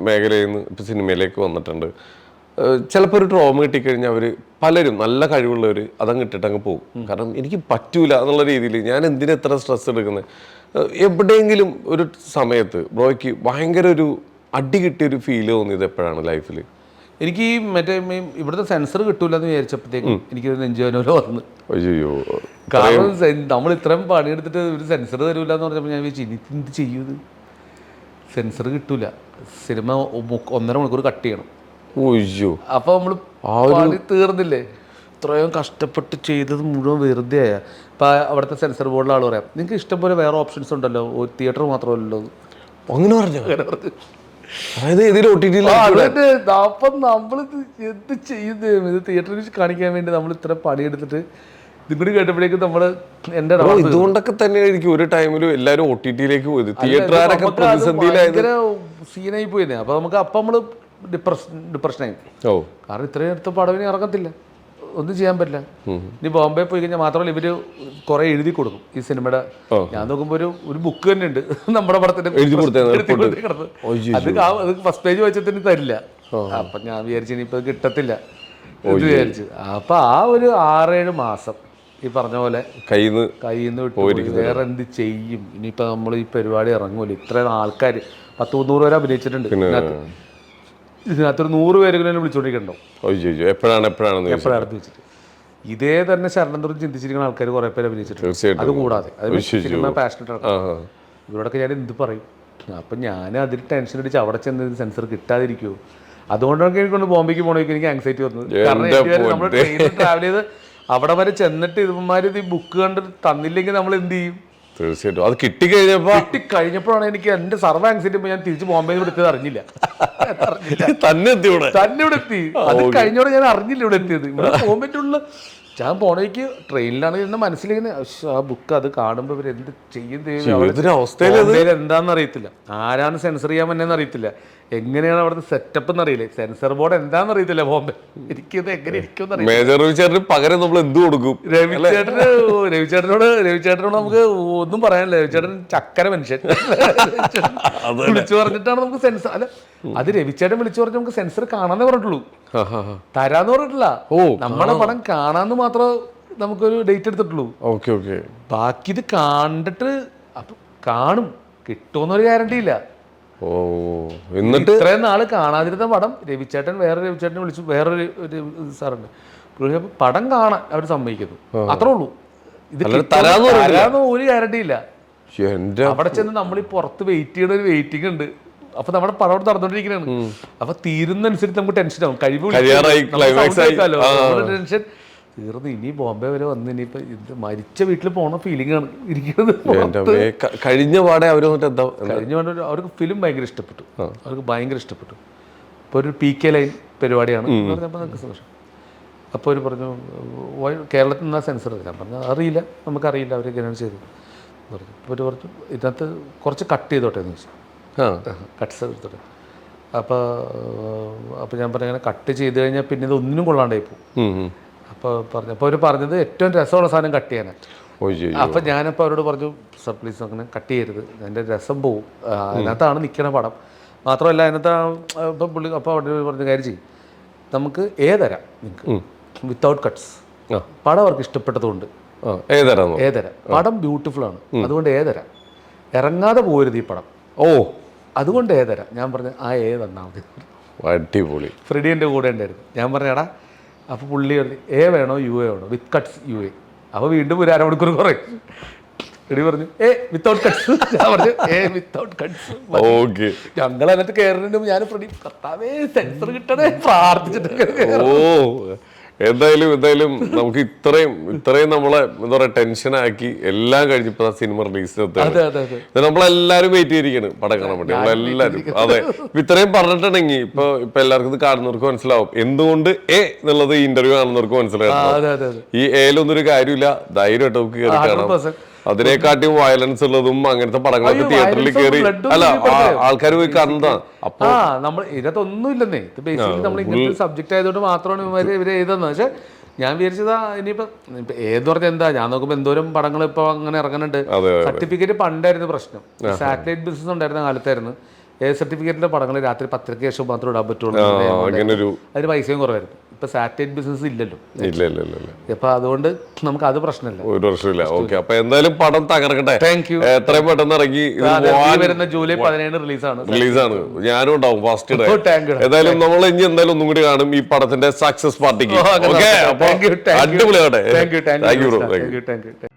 മേഖലയിൽ നിന്ന് ഇപ്പൊ സിനിമയിലേക്ക് വന്നിട്ടുണ്ട്. ചിലപ്പോൾ ഒരു ട്രോമ കിട്ടിക്കഴിഞ്ഞാൽ അവർ പലരും നല്ല കഴിവുള്ളവർ അതങ്ങ് ഇട്ടിട്ട് അങ്ങ് പോകും. കാരണം എനിക്ക് പറ്റൂല എന്നുള്ള രീതിയിൽ ഞാൻ എന്തിനാ എത്ര സ്ട്രെസ് എടുക്കുന്നത്. എവിടെയെങ്കിലും ഒരു സമയത്ത് ബ്രോയ്ക്ക് ഭയങ്കര ഒരു അടി കിട്ടിയൊരു ഫീൽ തോന്നിയത് എപ്പോഴാണ് ലൈഫിൽ? എനിക്ക് ഈ മറ്റേ ഇവിടുത്തെ സെൻസർ കിട്ടൂല എന്ന് വിചാരിച്ചപ്പോഴത്തേക്കും എനിക്കൊരു നെഞ്ചുവേദന വന്നു. അയ്യോ, കാരണം നമ്മൾ ഇത്രയും പണിയെടുത്തിട്ട് ഒരു സെൻസർ തരൂല എന്ന് പറഞ്ഞപ്പോൾ ഞാൻ വിചാരിച്ചു ഇനി എന്ത് ചെയ്യൂത്, സെൻസർ കിട്ടൂല, സിനിമ 1.5 മണിക്കൂർ കട്ട് ചെയ്യണം. ഓയ്യോ, അപ്പൊ നമ്മള് പണി തീർന്നില്ലേ, ഇത്രയും കഷ്ടപ്പെട്ട് ചെയ്തത് മുഴുവൻ വെറുതെ ആയ. ഇപ്പൊ അവിടുത്തെ സെൻസർ ബോർഡിലെ ആൾ പറയാം, നിങ്ങൾക്ക് ഇഷ്ടംപോലെ വേറെ ഓപ്ഷൻസ് ഉണ്ടല്ലോ, ഒരു തിയേറ്റർ മാത്രമല്ലല്ലോ. അങ്ങനെ പറഞ്ഞു. അതായത് ഇതിൽ അപ്പൊ നമ്മളിത് എന്ത് ചെയ്യുന്നത്, ഇത് തിയേറ്ററിൽ കാണിക്കാൻ വേണ്ടി നമ്മൾ ഇത്ര പണിയെടുത്തിട്ട് ഇതുകൂടി കേട്ടപ്പോഴേക്കും നമ്മള് എന്റെ ഇതുകൊണ്ടൊക്കെ തന്നെയായിരിക്കും ഒരു ടൈമിലും എല്ലാരും OTT-യിലേക്ക് പോയത്. തിയേറ്ററുകാരൊക്കെ പ്രതിസന്ധിയിലായത് സീനായി പോയിരുന്നേ. അപ്പൊ നമുക്ക് അപ്പം നമ്മള് ഡിപ്രഷനായി. കാരണം ഇത്രയും അടുത്ത പടവിന് ഇറങ്ങത്തില്ല, ഒന്നും ചെയ്യാൻ പറ്റില്ല. ഇനി ബോംബെ പോയി കഴിഞ്ഞാൽ മാത്രമല്ല ഇവര് കുറെ എഴുതി കൊടുക്കും ഈ സിനിമയുടെ. ഞാൻ നോക്കുമ്പോ ഒരു ബുക്ക് തന്നെ ഉണ്ട് നമ്മുടെ പടത്തിന്റെ, അത് ഫസ്റ്റ് പേജ് വെച്ചതിന് തരില്ല. അപ്പൊ ഞാൻ വിചാരിച്ചു ഇനിയിപ്പോ കിട്ടത്തില്ല എന്ന് വിചാരിച്ചു. അപ്പൊ ആ ഒരു 6-7 മാസം ഈ പറഞ്ഞ പോലെ കയ്യിന്ന് വിട്ടു. വേറെ എന്ത് ചെയ്യും, ഇനിയിപ്പോ നമ്മൾ ഈ പരിപാടി ഇറങ്ങൂല. ഇത്രയും ആൾക്കാർ 100-200 പേര് അഭിനയിച്ചിട്ടുണ്ട് ഇതിനകത്തൊരു 100 പേരെങ്കിലും വിളിച്ചോണ്ടിരിക്കണ്ടോ എപ്പോഴാണ് വെച്ചിട്ട്. ഇതേ തന്നെ ശരണന്തോറും ചിന്തിച്ചിരിക്കുന്ന ആൾക്കാർ കുറെ പേര് അഭിനയിച്ചിട്ടുണ്ട്. അത് കൂടാതെ സിനിമ പാഷനറ്റ് ഇവരോടൊക്കെ ഞാൻ എന്ത് പറയും. അപ്പം ഞാൻ അതിൽ ടെൻഷൻ അടിച്ച് അവിടെ ചെന്ന് സെൻസർ കിട്ടാതിരിക്കുമോ. അതുകൊണ്ടൊക്കെ എനിക്കൊണ്ട് ബോംബെക്ക് പോകണമെങ്കിൽ എനിക്ക് ആങ്സൈറ്റി വന്നത്. കാരണം നമ്മൾ ട്രെയിനിൽ ട്രാവൽ ചെയ്ത് അവിടെ വരെ ചെന്നിട്ട് ഇവന്മാർ ഈ ബുക്ക് കണ്ട് തന്നില്ലെങ്കിൽ നമ്മൾ എന്ത് ചെയ്യും. തീർച്ചയായിട്ടും അത് കിട്ടിക്കഴിഞ്ഞപ്പോഴാണ് എനിക്ക് എന്റെ സർവ്വ ആങ്സൈറ്റി ഞാൻ തിരിച്ച് ബോംബെയിൽ നിന്ന് എടുത്തത് അറിഞ്ഞില്ല. തന്നെ ഇവിടെ എത്തി. അത് കഴിഞ്ഞോടെ ഞാൻ അറിഞ്ഞില്ല ഇവിടെ എത്തിയത്. ഇവിടെ പോകാൻ പറ്റുള്ള ഞാൻ പോണേക്ക് ട്രെയിനിലാണ് ഇരുന്ന മനസ്സിലേക്ക് ആ ബുക്ക് അത് കാണുമ്പോൾ ഇവർ എന്ത് ചെയ്യുന്നത് എന്താണെന്ന് അറിയത്തില്ല, ആരാണ് സെൻസർ ചെയ്യാൻ പറ്റുന്നതെന്ന് അറിയത്തില്ല, എങ്ങനെയാണ് അവിടുത്തെ സെറ്റപ്പ് എന്നറിയില്ലേ, സെൻസർ ബോർഡ് എന്താണെന്ന് അറിയത്തില്ല ബോംബെ. എനിക്കിത് എങ്ങനെ ഇരിക്കും പകരം നമ്മൾ എന്ത് കൊടുക്കും. രവിചേട്ടനോട് നമുക്ക് ഒന്നും പറയാനില്ല. രവിചേട്ടൻ ചക്കര മനുഷ്യൻ വിളിച്ചു പറഞ്ഞിട്ടാണ് നമുക്ക് സെൻസർ. അല്ല അത് രവിചേട്ടൻ വിളിച്ചു പറഞ്ഞ് നമുക്ക് സെൻസർ കാണാന്നേ പറഞ്ഞിട്ടുള്ളൂ, തരാന്ന് പറഞ്ഞിട്ടില്ല. നമ്മളെ പടം കാണാന്ന് മാത്രം നമുക്കൊരു ഡേറ്റ് എടുത്തിട്ടുള്ളൂ. ബാക്കി ഇത് കണ്ടിട്ട് അപ്പൊ കാണും, കിട്ടുമെന്നൊരു ഗ്യാരണ്ടി ഇല്ല. എന്നിട്ട് ഇത്രയും നാള് കാണാതിരുന്ന പടം രവിചേട്ടനെ വിളിച്ചു, വേറൊരു സാറുണ്ട്, പടം കാണാൻ അവർ സമ്മതിക്കുന്നു, അത്രേ ഉള്ളൂ. ഇത് തരാന്ന് ഒരു ഗ്യാരണ്ടി ഇല്ല. അവിടെ ചെന്ന് നമ്മൾ ഈ പുറത്ത് വെയിറ്റ് ചെയ്യണ ഒരു വെയിറ്റിംഗ് ഉണ്ട്. അപ്പൊ നമ്മുടെ പടം അവിടെ നടന്നുകൊണ്ടിരിക്കുന്നതാണ്. അപ്പൊ തീരുന്നനുസരിച്ച് നമുക്ക് ടെൻഷൻ ആവും. ടെൻഷൻ തീർന്നു, ഇനി ബോംബെ വരെ വന്ന് ഇനിയിപ്പോ ഇത് മരിച്ച വീട്ടിൽ പോണ ഫീലിംഗ് ആണ് ഇരിക്കുന്നത്. കഴിഞ്ഞ പാടെ അവർക്ക് ഫിലിം ഭയങ്കര ഇഷ്ടപ്പെട്ടു, അവർക്ക് ഭയങ്കര ഇഷ്ടപ്പെട്ടു. ഇപ്പോൾ ഒരു PK ലൈൻ പരിപാടിയാണ് പറഞ്ഞപ്പോൾ നമുക്ക് സന്തോഷം. അപ്പോൾ അവർ പറഞ്ഞു കേരളത്തിൽ നിന്നാ സെൻസർ. ഞാൻ പറഞ്ഞു അറിയില്ല, നമുക്കറിയില്ല അവർ എങ്ങനെയാണ് ചെയ്തത് പറഞ്ഞു. അപ്പോൾ അവർ പറഞ്ഞു ഇതിനകത്ത് കുറച്ച് കട്ട് ചെയ്തോട്ടെ എന്ന് ചോദിച്ചു. കട്ട്സ് എടുത്തോട്ടെ. അപ്പോൾ ഞാൻ പറഞ്ഞു അങ്ങനെ കട്ട് ചെയ്ത് കഴിഞ്ഞാൽ പിന്നെ ഇത് ഒന്നിനും കൊള്ളാണ്ടായി പോകും. അപ്പോൾ അവർ പറഞ്ഞത് ഏറ്റവും രസമുള്ള സാധനം കട്ട് ചെയ്യാനാണ്. അപ്പം ഞാനപ്പോൾ അവരോട് പറഞ്ഞു സർ പ്ലീസ് അങ്ങനെ കട്ട് ചെയ്യരുത്, അതിൻ്റെ രസം പോവും, അതിനകത്താണ് നിൽക്കണ പടം. മാത്രമല്ല അതിനകത്ത് ഇപ്പം പുള്ളി അപ്പോൾ അവിടെ പറഞ്ഞ കാര്യം ചെയ്യും, നമുക്ക് തരാം നിങ്ങൾക്ക് വിത്തൗട്ട് കട്ട്സ്. പടം അവർക്ക് ഇഷ്ടപ്പെട്ടതുകൊണ്ട് തരാം. പടം ബ്യൂട്ടിഫുൾ ആണ്, അതുകൊണ്ട് തരാം. ഇറങ്ങാതെ പോരുത് ഈ പടം, അതുകൊണ്ട് തരാം. ഞാൻ പറഞ്ഞു ആ തന്നാൽ മതി. അടിപൊളി. ഫ്രെഡി എൻ്റെ കൂടെ ഉണ്ടായിരുന്നു. ഞാൻ പറഞ്ഞടാ, അപ്പോൾ പുള്ളി വേണോ UA വേണോ, വിത്ത് കട്ട്സ് UA. അപ്പോൾ വീണ്ടും ഒരു അരമണിക്കൂർ കുറയും. ഫ്രെഡി പറഞ്ഞു വിത്തൗട്ട് കട്ട്സ്. ഞാൻ പറഞ്ഞു വിത്തൗട്ട് കട്ട്സ്. ഞങ്ങൾ അതിനകത്ത് കയറുന്നുണ്ട്. ഞാൻ ഫ്രെഡി കർത്താവേ സെൻസർ കിട്ടണേ പ്രാർത്ഥിച്ചിട്ട്. എന്തായാലും നമുക്ക് ഇത്രയും നമ്മളെ എന്താ പറയാ ടെൻഷനാക്കി എല്ലാം കഴിഞ്ഞപ്പോ സിനിമ റിലീസ് നമ്മളെല്ലാരും വെയിറ്റ് ചെയ്തിരിക്കാണ് പടം കാണാൻ വേണ്ടി. നമ്മളെല്ലാരും അതെ ഇത്രയും പറഞ്ഞിട്ടുണ്ടെങ്കിൽ ഇപ്പൊ എല്ലാവർക്കും ഇത് കാണുന്നവർക്ക് മനസ്സിലാവും എന്തുകൊണ്ട് എന്നുള്ളത് ഈ ഇന്റർവ്യൂ കാണുന്നവർക്ക് മനസ്സിലാവും. ഈ ഒന്നും ഒരു കാര്യമില്ല, ധൈര്യമായിട്ട് നമുക്ക് കയറി കാണാം. അതിനെക്കാട്ടിയും വയലൻസ് ഉള്ളതും അങ്ങനത്തെ പടങ്ങളൊക്കെ അയ്യോ, തിയേറ്ററിൽ violence കയറി ഉം blood ഉം അല്ല ഈ പടത്തില്. ആൾക്കാർ പോയി കണ്ടതാണ്. അപ്പൊ നമ്മൾ ഇതിനകത്തൊന്നും ഇല്ലെന്നേ. ഇത് ബേസിക്കലി നമ്മൾ ഇങ്ങനത്തെ സബ്ജക്ട് ആയതുകൊണ്ട് മാത്രമാണ് ഇവര് എഴുതുന്നത്. പക്ഷെ ഞാൻ വിചാരിച്ചതാ ഇനിയിപ്പോ ഏത് പറഞ്ഞാൽ എന്താ, ഞാൻ നോക്കുമ്പോ എന്തോരം പടങ്ങൾ ഇപ്പൊ അങ്ങനെ ഇറങ്ങുന്നുണ്ട്. സർട്ടിഫിക്കറ്റ് പണ്ടായിരുന്നു പ്രശ്നം. സാറ്റലൈറ്റ് ബിസിനസ് ഉണ്ടായിരുന്ന കാലത്തായിരുന്നു സർട്ടിഫിക്കറ്റിന്റെ പടങ്ങൾ രാത്രി 10:00 ശേഷം മാത്രം ഇടാൻ പറ്റുള്ളൂ. അതിന് പൈസയും കുറവായിരുന്നു. ഇപ്പൊ സാറ്റലൈറ്റ് ബിസിനസ് ഇല്ലല്ലോ. അപ്പൊ അതുകൊണ്ട് നമുക്ക് അത് പ്രശ്നമില്ല, ഒരു പ്രശ്നമില്ല. ഓക്കെ, അപ്പൊ എന്തായാലും പടം തകർക്കട്ടെ. Thank you. എത്രയും പെട്ടെന്ന് ഇറങ്ങി വരുന്ന ജൂലൈ 17 റിലീസാണ്. ഞാനും ഉണ്ടാവും ഫസ്റ്റ് ഡേ. Thank you. ഏതായാലും നമ്മൾ ഇനി എന്തായാലും ഒന്നും കൂടി കാണും ഈ പടത്തിന്റെ സക്സസ് പാർട്ടിക്ക്. ഓക്കെ, അപ്പൊ അടിപൊളിയാവട്ടെ. Thank you.